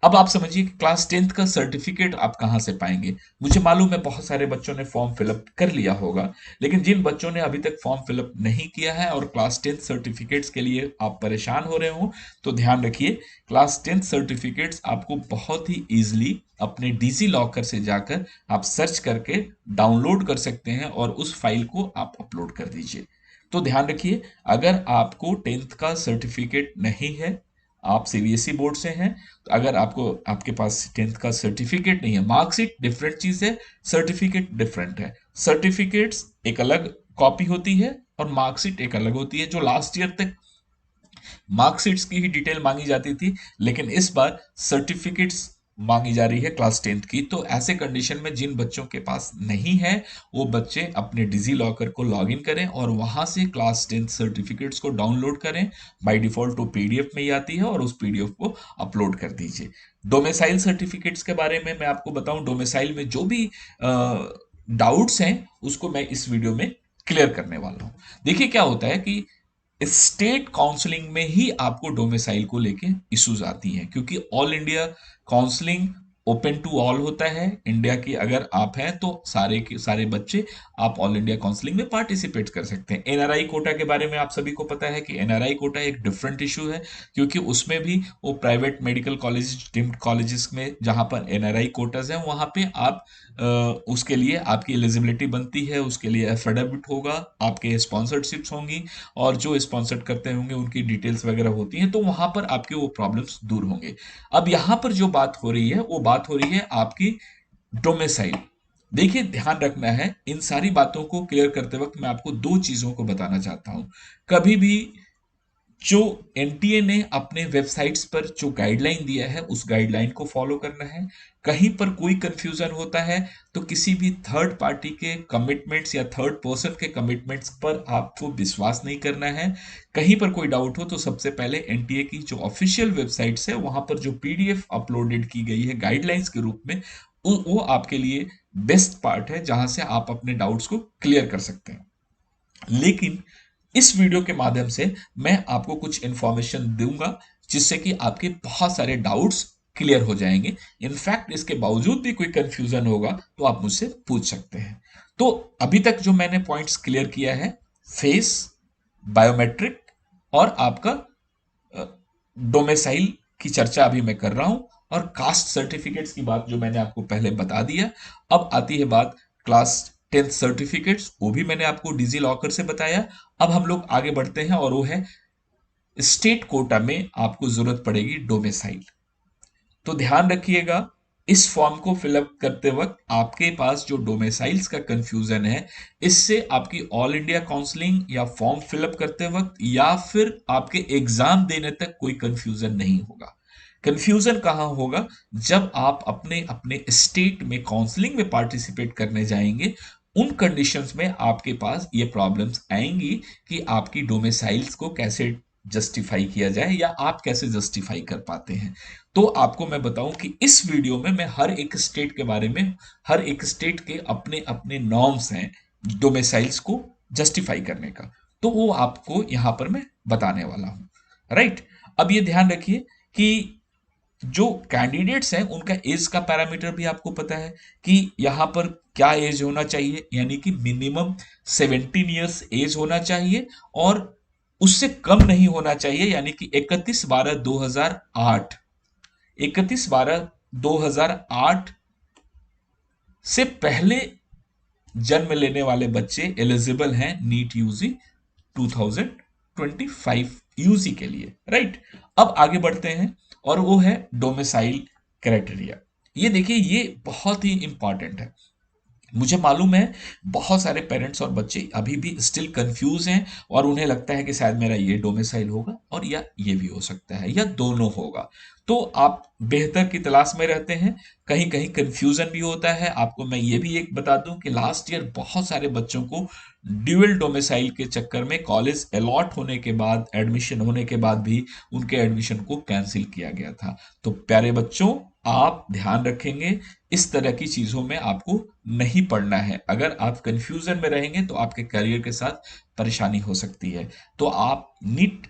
अब आप समझिए कि क्लास 10th का सर्टिफिकेट आप कहां से पाएंगे। मुझे मालूम है बहुत सारे बच्चों ने फॉर्म फिलअप कर लिया होगा, लेकिन जिन बच्चों ने अभी तक फॉर्म फिलअप नहीं किया है और क्लास 10th सर्टिफिकेट्स के लिए आप परेशान हो रहे हो, तो ध्यान रखिए, क्लास 10th सर्टिफिकेट्स आपको बहुत ही इजीली अपने डिजी लॉकर से जाकर आप सर्च करके डाउनलोड कर सकते हैं और उस फाइल को आप अपलोड कर दीजिए। तो ध्यान रखिए, अगर आपको 10th का सर्टिफिकेट नहीं है, आप सीबीएसई बोर्ड से हैं, तो अगर आपके पास 10th का सर्टिफिकेट नहीं है, मार्कशीट डिफरेंट चीज है, सर्टिफिकेट डिफरेंट है। सर्टिफिकेट्स एक अलग कॉपी होती है और मार्कशीट एक अलग होती है। जो लास्ट ईयर तक मार्कशीट्स की ही डिटेल मांगी जाती थी, लेकिन इस बार सर्टिफिकेट्स मांगी जा रही है क्लास 10th की। तो ऐसे कंडीशन में जिन बच्चों के पास नहीं है, वो बच्चे अपने डिजी लॉकर को लॉग इन करें और वहां से क्लास 10th सर्टिफिकेट्स को डाउनलोड करें। बाय डिफॉल्ट वो पीडीएफ में ही आती है और उस पीडीएफ को अपलोड कर दीजिए। डोमिसाइल सर्टिफिकेट्स के बारे में मैं आपको बताऊं, डोमिसाइल में जो भी डाउट्स हैं उसको मैं इस वीडियो में क्लियर करने वाला हूं। देखिए क्या होता है कि स्टेट काउंसलिंग में ही आपको डोमिसाइल को लेके इश्यूज आती हैं, क्योंकि all India counselling open to all होता है। इंडिया की अगर आप हैं तो सारे के सारे बच्चे आप ऑल इंडिया काउंसलिंग में पार्टिसिपेट कर सकते हैं। एनआरआई कोटा के बारे में आप सभी को पता है कि एनआरआई कोटा एक डिफरेंट इशू है, क्योंकि उसमें भी वो private medical college, deemed colleges में जहां पर एनआरआई कोटाज हैं, वहां पे आप उसके लिए आपकी एलिजिबिलिटी बनती है, उसके लिए एफिडेविट होगा, आपके स्पॉन्सरशिप्स होंगी, और जो स्पॉन्सर करते होंगे उनकी डिटेल्स वगैरह होती हैं, तो वहां पर आपके वो प्रॉब्लम्स दूर होंगे। अब यहां पर जो बात हो रही है वो बात हो रही है आपकी डोमिसाइल। देखिए ध्यान रखना है, इन सारी बातों को क्लियर करते वक्त मैं आपको दो चीजों को बताना चाहता हूं। कभी भी जो एनटीए ने अपने वेबसाइट्स पर जो गाइडलाइन दिया है उस गाइडलाइन को फॉलो करना है। कहीं पर कोई कंफ्यूजन होता है तो किसी भी थर्ड पार्टी के कमिटमेंट्स या थर्ड पर्सन के कमिटमेंट्स पर आपको विश्वास नहीं करना है। कहीं पर कोई डाउट हो तो सबसे पहले एनटीए की जो ऑफिशियल वेबसाइट्स है वहां पर जो पीडीएफ अपलोडेड की गई है गाइडलाइंस के रूप में, वो आपके लिए बेस्ट पार्ट है जहां से आप अपने डाउट्स को क्लियर कर सकते हैं। लेकिन इस वीडियो के माध्यम से मैं आपको कुछ इंफॉर्मेशन दूंगा जिससे कि आपके बहुत सारे डाउट्स क्लियर हो जाएंगे। इनफैक्ट इसके बावजूद भी कोई कंफ्यूजन होगा तो आप मुझसे पूछ सकते हैं। तो अभी तक जो मैंने पॉइंट्स क्लियर किया है, फेस, बायोमेट्रिक और आपका डोमिसाइल की चर्चा अभी मैं कर रहा हूं, और कास्ट सर्टिफिकेट्स की बात जो मैंने आपको पहले बता दिया। अब आती है बात क्लास 10th सर्टिफिकेट्स, वो भी मैंने आपको डिजी लॉकर से बताया। अब हम लोग आगे बढ़ते हैं और वो है स्टेट कोटा में आपको जरूरत पड़ेगी डोमिसाइल। तो ध्यान रखिएगा, इस फॉर्म को फिलअप करते वक्त आपके पास जो डोमिसाइल्स का कंफ्यूजन है, इससे आपकी ऑल इंडिया काउंसलिंग या फॉर्म फिलअप करते वक्त या फिर आपके एग्जाम देने तक कोई कंफ्यूजन नहीं होगा। कंफ्यूजन कहां होगा, जब आप अपने अपने स्टेट में काउंसलिंग में पार्टिसिपेट करने जाएंगे, उन कंडीशंस में आपके पास ये प्रॉब्लम्स आएंगी कि आपकी डोमिसाइल्स को कैसे जस्टिफाई किया जाए या आप कैसे जस्टिफाई कर पाते हैं। तो आपको मैं बताऊं कि इस वीडियो में मैं हर एक स्टेट के बारे में, हर एक स्टेट के अपने अपने नॉर्म्स हैं डोमिसाइल्स को जस्टिफाई करने का, तो वो आपको यहां पर मैं बताने वाला हूं। राइट। अब ये ध्यान रखिए कि जो कैंडिडेट्स हैं उनका एज का पैरामीटर भी आपको पता है कि यहाँ पर क्या एज होना चाहिए, यानी कि मिनिमम 17 ईयर्स एज होना चाहिए और उससे कम नहीं होना चाहिए, यानी कि 31/12/2008, 31/12/2008 से पहले जन्म लेने वाले बच्चे एलिजिबल हैं नीट यूजी 2025 यूजी के लिए, राइट। अब आगे बढ़ते हैं और वो है डोमिसाइल क्राइटेरिया। ये देखिए, ये बहुत ही इंपॉर्टेंट है। मुझे मालूम है बहुत सारे पेरेंट्स और बच्चे अभी भी स्टिल कंफ्यूज हैं और उन्हें लगता है कि शायद मेरा ये डोमिसाइल होगा और या ये भी हो सकता है या दोनों होगा। तो आप बेहतर की तलाश में रहते हैं, कहीं कहीं कंफ्यूजन भी होता है। आपको मैं ये भी एक बता दूं कि लास्ट ईयर बहुत सारे बच्चों को ड्यूअल डोमिसाइल के चक्कर में कॉलेज अलॉट होने के बाद, एडमिशन होने के बाद भी उनके एडमिशन को कैंसिल किया गया था। तो प्यारे बच्चों, आप ध्यान रखेंगे, इस तरह की चीजों में आपको नहीं पढ़ना है। अगर आप कंफ्यूजन में रहेंगे तो आपके करियर के साथ परेशानी हो सकती है। तो आप नीट,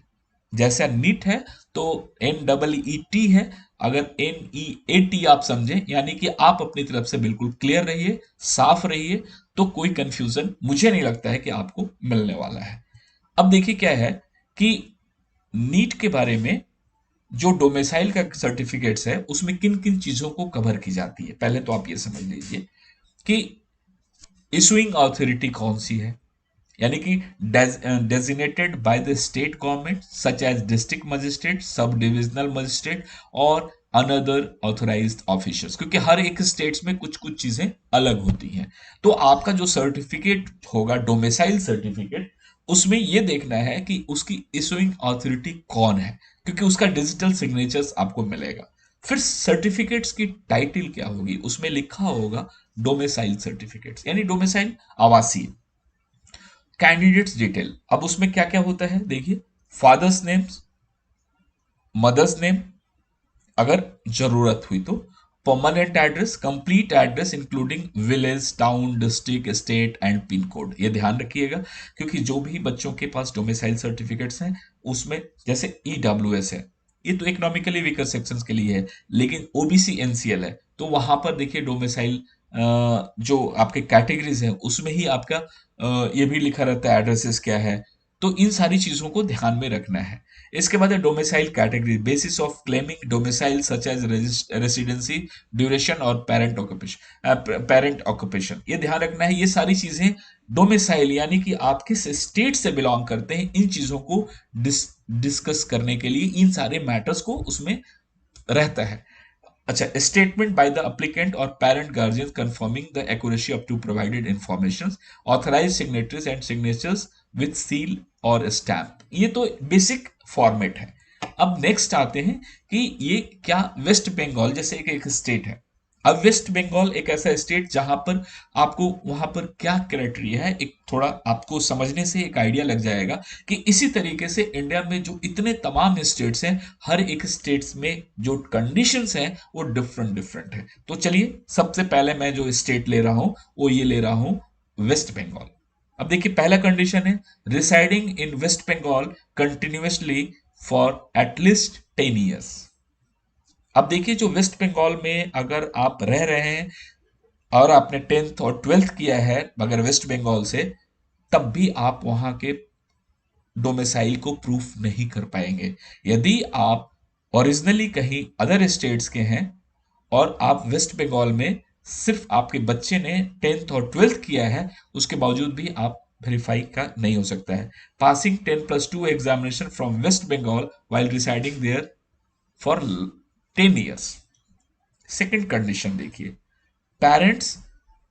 जैसा नीट है तो NEET है, अगर NEAT आप समझें, यानी कि आप अपनी तरफ से बिल्कुल क्लियर रहिए, साफ रहिए, तो कोई कंफ्यूजन मुझे नहीं लगता है कि आपको मिलने वाला है। अब देखिए क्या है कि नीट के बारे में जो डोमिसाइल का सर्टिफिकेट्स है उसमें किन किन चीजों को कवर की जाती है, पहले तो आप ये समझ लीजिए कि इशुइंग अथॉरिटी कौन सी है, यानी कि designated by the state government such as district magistrate, sub divisional magistrate और अनदर ऑथोराइज्ड ऑफिसर्स, क्योंकि हर एक स्टेट्स में कुछ कुछ चीजें अलग होती हैं। तो आपका जो सर्टिफिकेट होगा डोमिसाइल सर्टिफिकेट, उसमें यह देखना है कि उसकी इशुइंग अथॉरिटी कौन है, क्योंकि उसका डिजिटल सिग्नेचर्स आपको मिलेगा। फिर सर्टिफिकेट्स की टाइटल क्या होगी, उसमें लिखा होगा डोमिसाइल सर्टिफिकेट्स, यानी डोमिसाइल आवासीय। कैंडिडेट्स डिटेल, अब उसमें क्या क्या होता है देखिए, फादर्स नेम्स, मदर्स नेम अगर जरूरत हुई तो, permanent address, complete address including village, town, district, state and pin code. ये ध्यान रखिएगा, क्योंकि जो भी बच्चों के पास डोमिसाइल सर्टिफिकेट्स हैं उसमें जैसे EWS है, ये तो इकोनॉमिकली वीकर सेक्शंस के लिए है, लेकिन OBC NCL है तो वहां पर देखिए डोमिसाइल जो आपके कैटेगरीज हैं उसमें ही आपका ये भी लिखा रहता है एड्रेसेस क्या है। तो इन सारी चीजों को ध्यान में रखना है। इसके बाद है domicile category, basis of claiming domicile such as residency, duration और पेरेंट ऑक्यूपेशन। ये ध्यान रखना है, ये सारी चीजें डोमिसाइल यानी कि आप किस स्टेट से बिलोंग करते हैं, इन चीजों को डिस्कस करने के लिए इन सारे मैटर्स को उसमें रहता है। अच्छा, स्टेटमेंट बाय द एप्लीकेंट और parent guardian confirming the accuracy of to provided information, authorise signatories and signatures with seal और स्टैम्प। ये तो बेसिक फॉर्मेट है। अब नेक्स्ट आते हैं कि ये क्या, वेस्ट बंगाल जैसे एक स्टेट है। अब वेस्ट बंगाल एक ऐसा स्टेट जहां पर आपको वहां पर क्या क्राइटेरिया है, एक थोड़ा आपको समझने से एक आइडिया लग जाएगा कि इसी तरीके से इंडिया में जो इतने तमाम स्टेट्स हैं, हर एक स्टेट्स में जो कंडीशंस हैं वो डिफरेंट डिफरेंट है। तो चलिए, सबसे पहले मैं जो स्टेट ले रहा हूं वो ये ले रहा हूं, वेस्ट बंगाल। अब देखिए पहला कंडीशन है, residing in West Bengal continuously for at least 10 years. अब देखिए, जो वेस्ट बंगाल में अगर आप रह रहे हैं और आपने 10th और 12th किया है अगर वेस्ट बंगाल से, तब भी आप वहां के डोमिसाइल को प्रूफ नहीं कर पाएंगे। यदि आप ओरिजिनली कहीं अदर स्टेट्स के हैं और आप वेस्ट बंगाल में सिर्फ आपके बच्चे ने 10th और 12th किया है, उसके बावजूद भी आप वेरीफाई का नहीं हो सकता है। Passing 10+2 examination from West Bengal while residing there for 10 years. Second condition देखिए, parents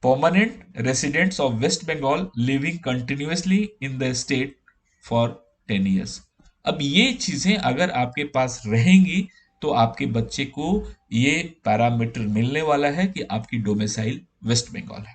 permanent residents of West Bengal living continuously in the state for 10 years. अब ये चीजें अगर आपके पास रहेंगी तो आपके बच्चे को ये पैरामीटर मिलने वाला है कि आपकी डोमिसाइल वेस्ट बंगाल है।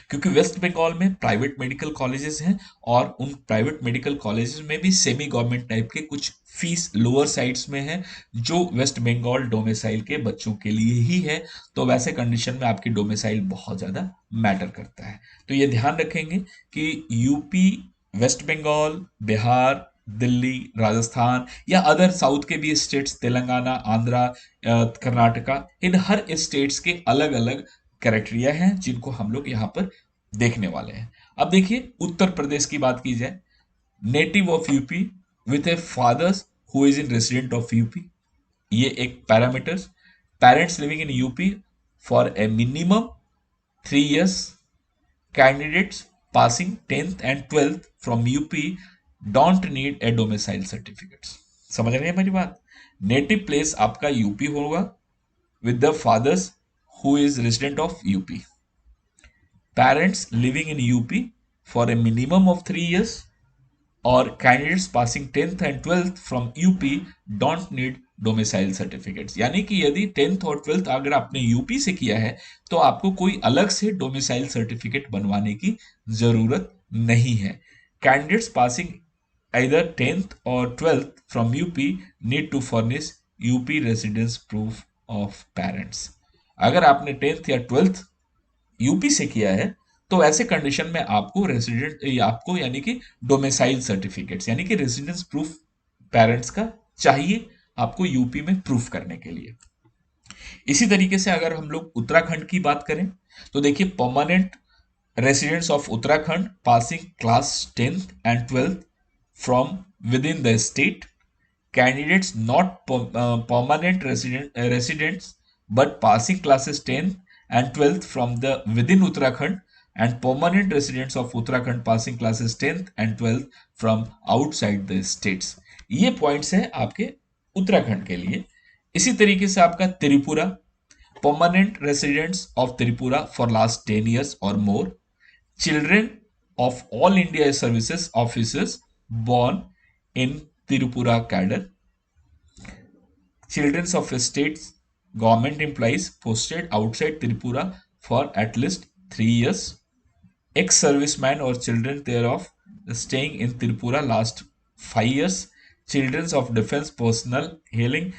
क्योंकि वेस्ट बंगाल में प्राइवेट मेडिकल कॉलेजेस हैं और उन प्राइवेट मेडिकल कॉलेजेस में भी सेमी गवर्नमेंट टाइप के कुछ फीस लोअर साइड्स में है, जो वेस्ट बंगाल डोमिसाइल के बच्चों के लिए ही है। तो वैसे कंडीशन में आपकी डोमिसाइल बहुत ज़्यादा मैटर करता है। तो ये ध्यान रखेंगे कि यूपी, वेस्ट बंगाल, बिहार, दिल्ली, राजस्थान या अदर साउथ के भी स्टेट्स, तेलंगाना, आंध्रा, कर्नाटका, इन हर स्टेट्स के अलग अलग क्राइटेरिया हैं जिनको हम लोग यहाँ पर देखने वाले हैं। अब देखिए उत्तर प्रदेश की बात की जाए, native of UP with a fathers who is in resident of UP, ये एक parameters. Parents living in UP for a minimum 3 years, candidates passing 10th and 12th from UP don't need a domicile certificates। समझ रहे हैं मेरी बात? Native place आपका UP होगा with the fathers who is resident of UP, parents living in UP for a minimum of 3 years, और candidates passing 10th and 12th from UP don't need domicile certificates. यानी कि यदि 10th और 12th अगर आपने UP से किया है तो आपको कोई अलग से डोमिसाइल सर्टिफिकेट बनवाने की जरूरत नहीं है। Candidates passing either 10th or 12th from UP need to furnish UP residence proof of parents। अगर आपने 10th या 12th यूपी से किया है तो ऐसे कंडीशन में आपको रेसिडेंट आपको यानी कि डोमिसाइल सर्टिफिकेट्स यानी कि रेसिडेंस प्रूफ पेरेंट्स का चाहिए आपको यूपी में प्रूफ करने के लिए। इसी तरीके से अगर हम लोग उत्तराखंड की बात करें तो देखिए permanent residents of Uttarakhand passing class 10th and 12th from with in the state, candidates not permanent residents but passing classes 10th and 12th from the within Uttarakhand, and permanent residents of Uttarakhand passing classes 10th and 12th from outside the states। ये points है आपके उत्तराखंड के लिए। इसी तरीके से आपका Tripura, permanent residents of Tripura for last 10 years or more, children of all India services officers born in Tripura cadre, children of states government employees posted outside Tripura for at least 3 years, ex-servicemen or children thereof staying in Tripura last 5 years, children of defense personnel hailing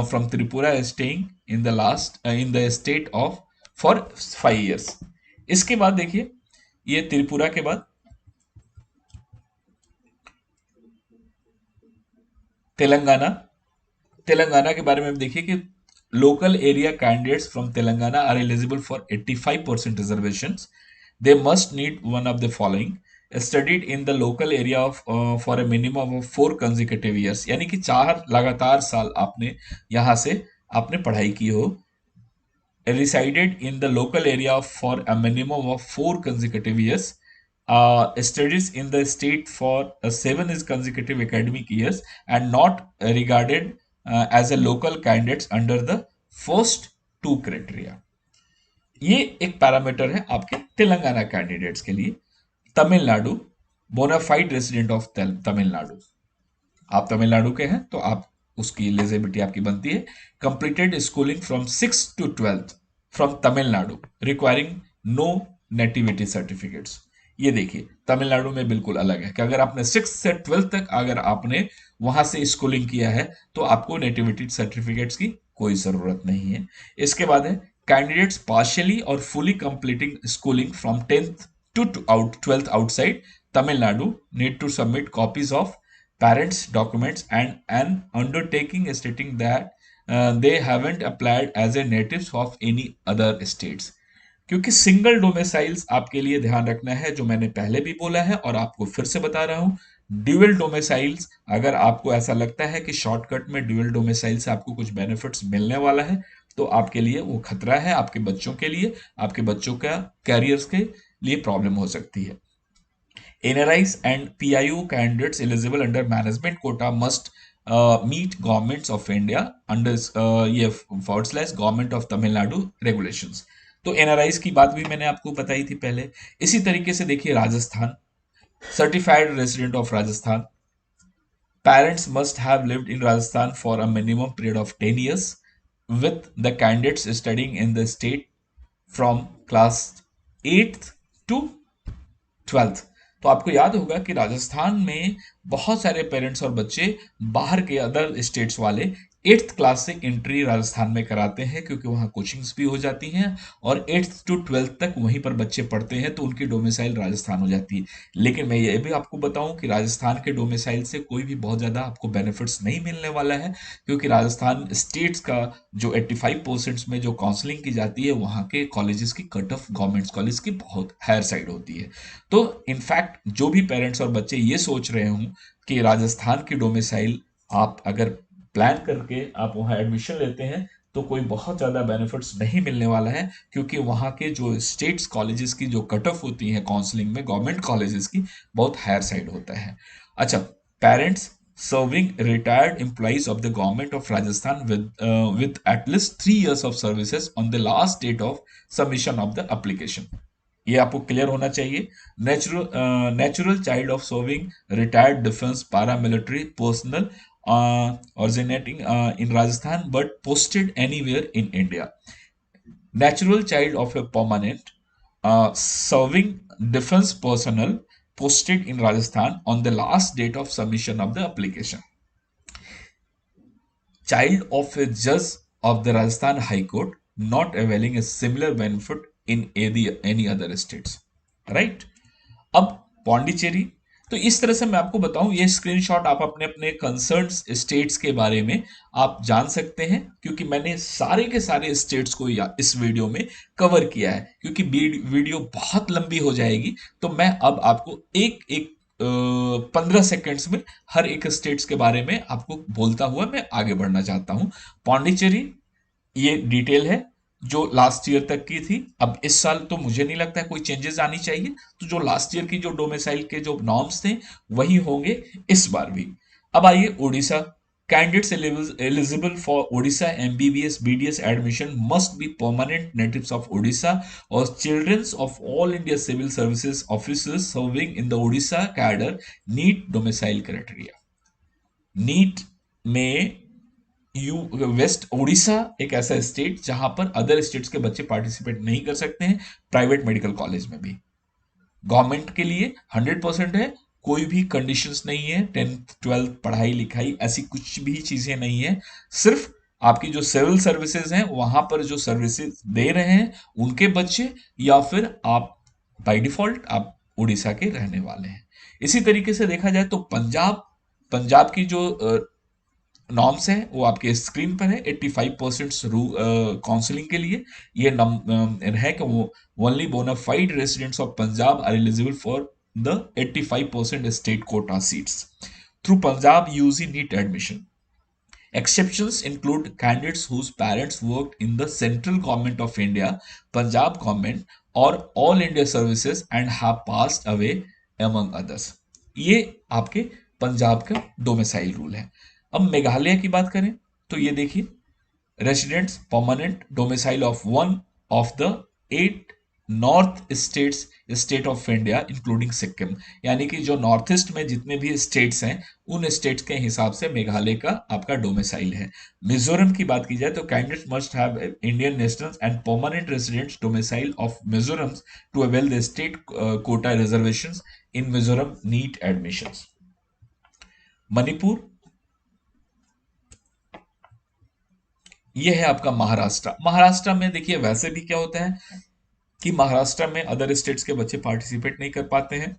from Tripura staying in the state of for 5 years। इसके बाद देखिए ये त्रिपुरा के बाद तेलंगाना, तेलंगाना के बारे में देखिए कि local area candidates from Telangana are eligible for 85% reservations. They must need one of the following, studied in the local area of for a minimum of 4 consecutive years, यानी कि 4 लगातार साल आपने यहां से आपने पढ़ाई की हो। resided in the local area for a minimum of 4 consecutive years, studies in the state for 7 consecutive academic years, and not regarded as a local candidates under the first 2 criteria। ये एक पैरामीटर है आपके Telangana candidates के लिए। Tamil Nadu, bona fide resident of Tamil Nadu, आप तमिलनाडु के हैं तो आप उसकी एलिजिबिलिटी आपकी बनती है। Completed schooling from 6 to 12th from Tamil Nadu requiring no nativity certificates. ये देखिए तमिलनाडु में बिल्कुल अलग है कि अगर आपने 6 से 12 तक अगर आपने वहां से स्कूलिंग किया है तो आपको नेटिविटी सर्टिफिकेट्स की कोई जरूरत नहीं है। इसके बाद है कैंडिडेट्स पार्शियली और fully completing schooling from 10th to 12th outside Tamil Nadu need to submit copies of parents' documents and an undertaking stating that they haven't applied as a natives of any other states। क्योंकि single domiciles आपके लिए ध्यान रखना है, जो मैंने पहले भी बोला है और आपको फिर से बता रहा हूं। ड्यूअल डोमिसाइल्स, अगर आपको ऐसा लगता है कि शॉर्टकट में ड्यूअल डोमिसाइल से आपको कुछ बेनिफिट्स मिलने वाला है तो आपके लिए वो खतरा है, आपके बच्चों के लिए, आपके बच्चों का कैरियर्स के लिए प्रॉब्लम हो सकती है। NRIs and PIO candidates eligible under management quota must meet governments of India under ये / government of Tamil Nadu regulations। तो NRIs की बात भी मैंने आपको बताई थी पहले। इसी तरीके से देखिए Rajasthan, certified resident of Rajasthan, parents must have lived in Rajasthan for a minimum period of 10 years with the candidates studying in the state from class 8th to 12th। तो आपको याद होगा कि राजस्थान में बहुत सारे पेरेंट्स और बच्चे बाहर के अदर स्टेट्स वाले 8th क्लास से एंट्री राजस्थान में कराते हैं क्योंकि वहाँ कोचिंग्स भी हो जाती हैं और 8th टू 12th तक वहीं पर बच्चे पढ़ते हैं, तो उनकी डोमिसाइल राजस्थान हो जाती है। लेकिन मैं ये भी आपको बताऊं कि राजस्थान के डोमिसाइल से कोई भी बहुत ज़्यादा आपको बेनिफिट्स नहीं मिलने वाला है, क्योंकि राजस्थान स्टेट्स का जो 85% में जो काउंसलिंग की जाती है, वहाँ के कॉलेजेस की कट ऑफ गवर्नमेंट कॉलेज की बहुत हायर साइड होती है। तो इनफैक्ट जो भी पेरेंट्स और बच्चे ये सोच रहे हों कि राजस्थान की डोमिसाइल आप अगर प्लान करके आप वहाँ एडमिशन लेते हैं, तो कोई बहुत ज़्यादा बेनिफिट्स नहीं मिलने वाला है, क्योंकि वहाँ के जो स्टेट्स कॉलेजेस की जो कट ऑफ होती है काउंसलिंग में गवर्नमेंट कॉलेजेस की, बहुत हायर साइड होता है। अच्छा, parents serving retired employees of the government of Rajasthan with at least 3 years of services on the last date of submission of the application. ये आपको क्लियर होना चाहिए। Natural child of serving retired defence paramilitary personal originating in Rajasthan but posted anywhere in India. Natural child of a permanent serving defense personnel posted in Rajasthan on the last date of submission of the application. Child of a judge of the Rajasthan High Court not availing a similar benefit in any other states. Right? अब पौंडीचेरी, तो इस तरह से मैं आपको बताऊं, ये screenshot आप अपने अपने कंसर्न स्टेट्स के बारे में आप जान सकते हैं, क्योंकि मैंने सारे के सारे स्टेट्स को इस वीडियो में कवर किया है। क्योंकि वीडियो बहुत लंबी हो जाएगी, तो मैं अब आपको एक एक 15 सेकेंड्स में हर एक स्टेट्स के बारे में आपको बोलता हुआ मैं आगे बढ़ना चाहता हूं। पौंडीचेरी, ये डिटेल है जो लास्ट ईयर तक की थी। अब इस साल तो मुझे नहीं लगता है कोई चेंजेस आनी चाहिए, तो जो लास्ट ईयर की जो डोमिसाइल के जो नॉर्म्स थे वही होंगे इस बार भी। अब आइए Orissa. Candidates eligible for Orissa MBBS BDS admission must be permanent natives of Orissa और childrens of all India civil services officers serving in the Orissa cadre NEET domicile criteria. NEET में वेस्ट उड़ीसा एक ऐसा स्टेट जहां पर अदर स्टेट्स के बच्चे पार्टिसिपेट नहीं कर सकते हैं, प्राइवेट मेडिकल कॉलेज में भी। गवर्नमेंट के लिए 100% है, कोई भी कंडीशंस नहीं है, 10th 12th पढ़ाई लिखाई ऐसी कुछ भी चीजें नहीं है। सिर्फ आपकी जो सिविल सर्विसेज हैं वहां पर जो सर्विसेज दे रहे हैं उनके बच्चे, या फिर आप बाय डिफॉल्ट आप उड़ीसा के रहने वाले हैं। इसी तरीके से देखा जाए तो पंजाब की जो नॉर्म्स है वो आपके स्क्रीन पर है। 85% काउंसलिंग के लिए ये है कि वो only bonafide residents of Punjab are eligible for the 85% state quota seats through Punjab UG NEET admission. Exceptions include candidates whose parents worked in the central government of India, Punjab government, or all India services and have passed away, among others. ये आपके पंजाब का domicile rule है। अब मेघालय की बात करें तो ये देखिए, residents permanent domicile of one of the 8 north state of India including Sikkim, यानी कि जो नॉर्थ ईस्ट में जितने भी स्टेट्स हैं उन स्टेट्स के हिसाब से मेघालय का आपका डोमिसाइल है। मिजोरम की बात की जाए तो candidate must have Indian nationals and permanent residents domicile of Mizoram to avail the state quota reservations in Mizoram NEET admissions. Manipur, ये है आपका महाराष्ट्र। महाराष्ट्र में देखिए वैसे भी क्या होता है कि महाराष्ट्र में अदर स्टेट्स के बच्चे पार्टिसिपेट नहीं कर पाते हैं।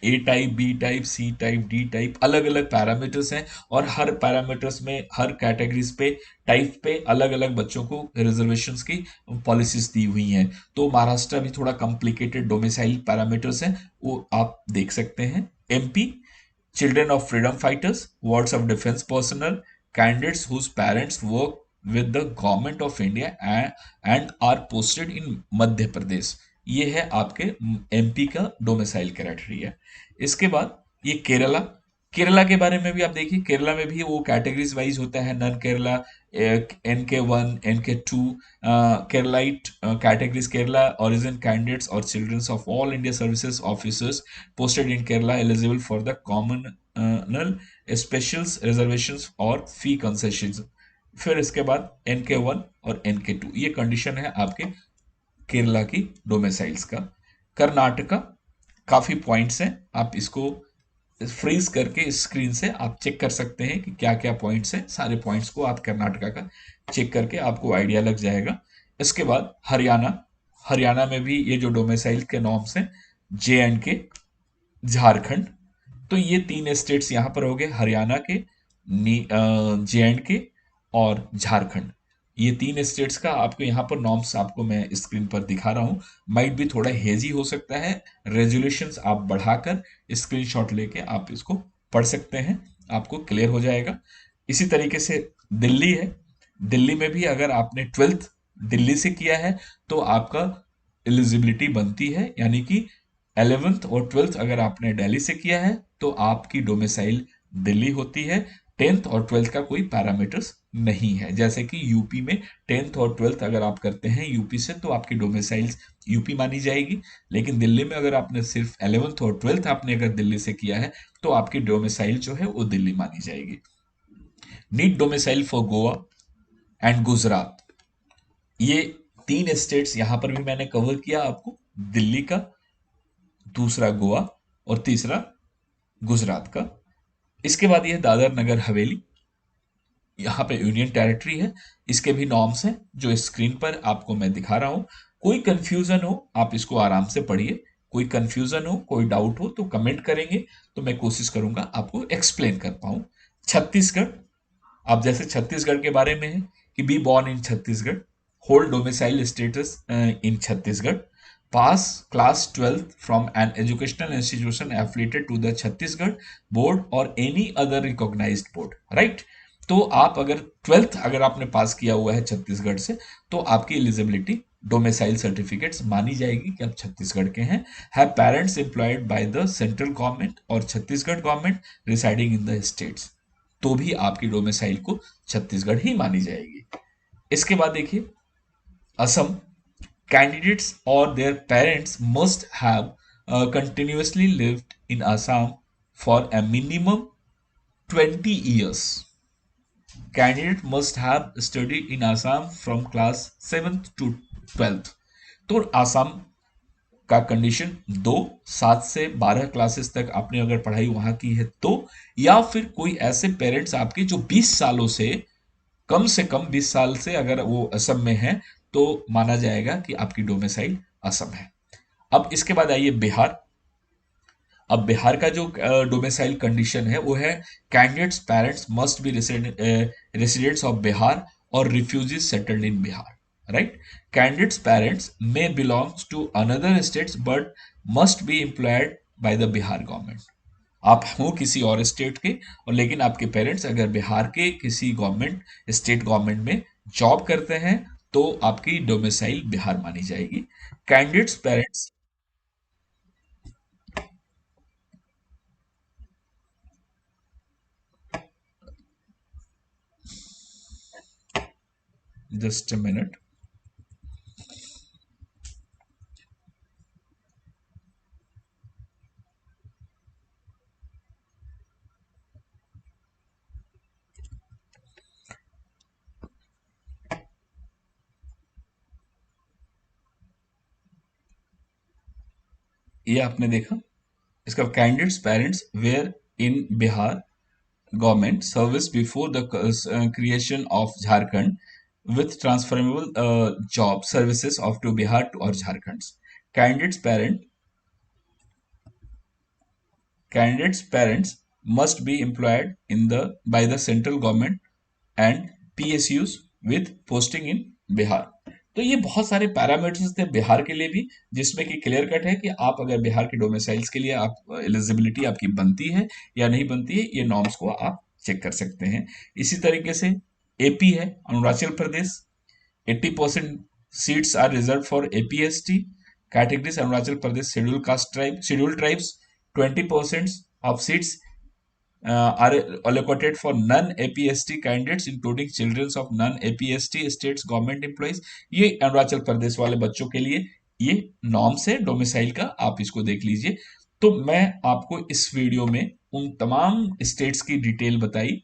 A type, B type, C type, D type, अलग अलग पैरामीटर्स हैं और हर पैरामीटर्स में हर कैटेगरीज पे टाइप पे अलग अलग बच्चों को रिजर्वेशंस की पॉलिसीज दी हुई हैं। तो महाराष्ट्र भी थोड़ा कॉम्प्लिकेटेड डोमिसाइल पैरामीटर्स हैं, वो आप देख सकते हैं। MP, children of freedom fighters, wards of defense personnel, candidates whose parents work with the government of India and are posted in Madhya Pradesh. ये है आपके एमपी का डोमिसाइल क्राइटेरिया। इसके बाद ये केरला। केरला के बारे में भी आप देखिए, केरला में भी वो कैटेगरीज वाइज होता है, non Kerala, NK1, NK2, Keralite categories, Kerala origin candidates और childrens of all India services officers posted in Kerala eligible for the communal specials reservations और फी कंसेशंस। फिर इसके बाद NK1 और NK2, ये कंडीशन है आपके केरला की डोमिसाइल्स का। कर्नाटका, काफी पॉइंट्स हैं, आप इसको फ्रीज करके स्क्रीन से आप चेक कर सकते हैं कि क्या क्या पॉइंट्स हैं। सारे पॉइंट्स को आप कर्नाटका का चेक करके आपको आइडिया लग जाएगा। इसके बाद हरियाणा, हरियाणा में भी ये जो डोमिसाइल के नॉर्म्स हैं, JNK, झारखंड, तो ये तीन स्टेट्स यहाँ पर हो गए, हरियाणा के, JNK और झारखंड। ये तीन स्टेट्स का आपको यहाँ पर नॉर्म्स आपको मैं स्क्रीन पर दिखा रहा हूँ। माइट भी थोड़ा हेजी हो सकता है, रेजोल्यूशंस आप बढ़ाकर स्क्रीनशॉट लेके आप इसको पढ़ सकते हैं, आपको क्लियर हो जाएगा। इसी तरीके से दिल्ली है, दिल्ली में भी अगर आपने 12th दिल्ली से किया है तो आपका एलिजिबिलिटी बनती है, यानी कि 11th और 12th अगर आपने दिल्ली से किया है तो आपकी डोमिसाइल दिल्ली होती है। 10th और 12th का कोई पैरामीटर्स नहीं है, जैसे कि यूपी में 10th और 12th अगर आप करते हैं यूपी से तो आपकी डोमिसाइल यूपी मानी जाएगी, लेकिन दिल्ली में अगर आपने सिर्फ 11th और 12th आपने अगर दिल्ली से किया है तो आपकी डोमिसाइल जो है वो दिल्ली मानी जाएगी। NEET domicile for Goa and Gujarat, ये तीन स्टेट्स यहां पर भी मैंने कवर किया आपको, दिल्ली का, दूसरा गोवा और तीसरा गुजरात का। इसके बाद ये दादर नगर हवेली, यहाँ पे यूनियन टेरिटरी है, इसके भी नॉर्म्स हैं जो स्क्रीन पर आपको मैं दिखा रहा हूँ। कोई कंफ्यूजन हो आप इसको आराम से पढ़िए, कोई कंफ्यूजन हो कोई डाउट हो तो कमेंट करेंगे तो मैं कोशिश करूंगा आपको एक्सप्लेन कर पाऊँ। छत्तीसगढ़, आप जैसे छत्तीसगढ़ के बारे में है कि be born in Chhattisgarh, hold domicile status in Chhattisgarh, pass class 12th from an educational institution affiliated to the Chhattisgarh board और any other recognised board, right. तो आप अगर 12th अगर आपने पास किया हुआ है छत्तीसगढ़ से तो आपकी एलिजिबिलिटी डोमिसाइल सर्टिफिकेट्स मानी जाएगी कि आप छत्तीसगढ़ के हैं। Have parents employed by the central government और Chhattisgarh government residing in the states, तो भी आपकी डोमिसाइल को छत्तीसगढ़ ही मानी जाएगी। इसके बाद देखिए असम, कैंडिडेट्स और their parents must have continuously lived in Assam for a minimum 20 years. Candidate must have studied in Assam from class 7th to 12th. तो आसाम का कंडीशन दो, 7 से 12 क्लासेस तक आपने अगर पढ़ाई वहां की है तो, या फिर कोई ऐसे पेरेंट्स आपके जो 20 सालों से कम 20 साल से अगर वो असम में है तो माना जाएगा कि आपकी डोमिसाइल असम है। अब इसके बाद आइए बिहार। अब बिहार का जो डोमिसाइल कंडीशन है वो है candidates parents must be residents of Bihar और refugees settled in Bihar, right. Candidates parents may belongs to another states but must be employed by the Bihar government. आप हो किसी और स्टेट के और लेकिन आपके पेरेंट्स अगर बिहार के किसी गवर्नमेंट स्टेट गवर्नमेंट में जॉब करते हैं तो आपकी डोमिसाइल बिहार मानी जाएगी। Candidates parents, just a minute, ये आपने देखा, इसका candidates parents were in Bihar government service before the creation of Jharkhand with transferable job services of to Bihar to or Jharkhand. Candidates parent Candidates parents must be employed in the by the central government and PSUs with posting in Bihar. तो ये बहुत सारे parameters थे बिहार के लिए भी, जिसमें कि क्लियर कट है कि आप अगर बिहार के डोमिसाइल्स के लिए आप एलिजिबिलिटी आपकी बनती है या नहीं बनती है, ये नॉर्म्स को आप चेक कर सकते हैं। इसी तरीके से एपी है, Arunachal Pradesh, 80% seats are reserve for APST categories, Arunachal Pradesh scheduled tribes, 20% of seats are allocated for non-APST candidates including children of non-APST states government employees। ये अरुणाचल प्रदेश वाले बच्चों के लिए ये नॉर्म्स है डोमिसाइल का, आप इसको देख लीजिए। तो मैं आपको इस वीडियो में उन तमाम स्टेट्स की डिटेल बताई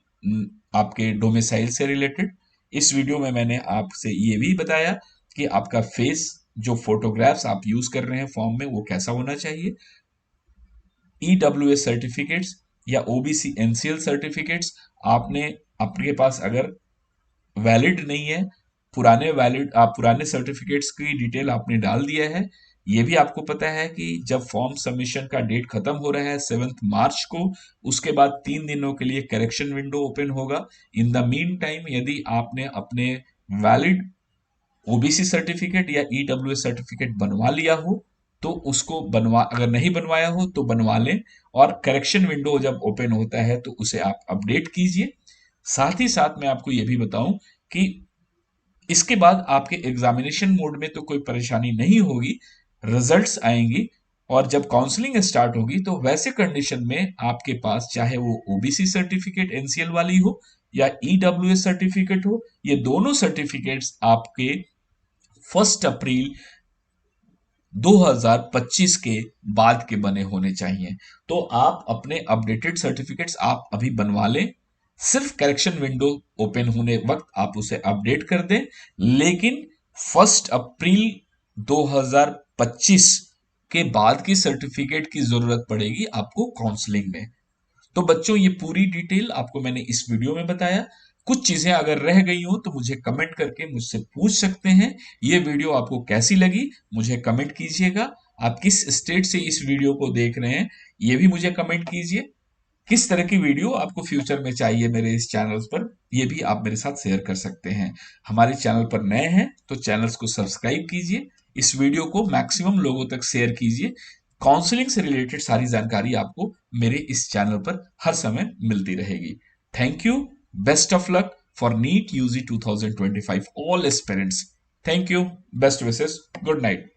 आपके डोमिसाइल से रिलेटेड। इस वीडियो में मैंने आपसे ये भी बताया कि आपका फेस जो फोटोग्राफ्स आप यूज कर रहे हैं फॉर्म में वो कैसा होना चाहिए। EWS सर्टिफिकेट्स या ओबीसी एनसीएल सर्टिफिकेट्स आपने आपके पास अगर वैलिड नहीं है, पुराने सर्टिफिकेट्स की डिटेल आपने डाल दिया है, ये भी आपको पता है कि जब फॉर्म सबमिशन का डेट खत्म हो रहा है 7 मार्च को, उसके बाद 3 दिनों के लिए करेक्शन विंडो ओपन होगा। इन द मीन टाइम यदि आपने अपने वैलिड ओबीसी सर्टिफिकेट या ईडब्ल्यूएस सर्टिफिकेट बनवा लिया हो तो उसको अगर नहीं बनवाया हो तो बनवा लें, और करेक्शन विंडो जब ओपन होता है तो उसे आप अपडेट कीजिए। साथ ही साथ मैं आपको यह भी बताऊं कि इसके बाद आपके एग्जामिनेशन मोड में तो कोई परेशानी नहीं होगी, रिजल्ट्स आएंगी और जब काउंसलिंग स्टार्ट होगी तो वैसे कंडीशन में आपके पास चाहे वो ओबीसी सर्टिफिकेट एनसीएल वाली हो या ईडब्ल्यूएस सर्टिफिकेट हो, ये दोनों सर्टिफिकेट्स आपके 1 अप्रैल 2025 के बाद के बने होने चाहिए। तो आप अपने अपडेटेड सर्टिफिकेट्स आप अभी बनवा लें, सिर्फ करेक्शन विंडो ओपन होने वक्त आप उसे अपडेट कर दें, लेकिन 1 अप्रैल 2025 के बाद की सर्टिफिकेट की जरूरत पड़ेगी आपको काउंसलिंग में। तो बच्चों ये पूरी डिटेल आपको मैंने इस वीडियो में बताया। कुछ चीजें अगर रह गई हो तो मुझे कमेंट करके मुझसे पूछ सकते हैं। ये वीडियो आपको कैसी लगी मुझे कमेंट कीजिएगा। आप किस स्टेट से इस वीडियो को देख रहे हैं ये भी मुझे कमेंट कीजिए। किस तरह की वीडियो आपको फ्यूचर में चाहिए मेरे इस चैनल पर, ये भी आप मेरे साथ शेयर कर सकते हैं। हमारे चैनल पर नए हैं तो चैनल्स को सब्सक्राइब कीजिए, इस वीडियो को मैक्सिमम लोगों तक शेयर कीजिए। काउंसलिंग से रिलेटेड सारी जानकारी आपको मेरे इस चैनल पर हर समय मिलती रहेगी। Thank you, best of luck for NEET UG 2025 all aspirants. Thank you, best wishes, good night.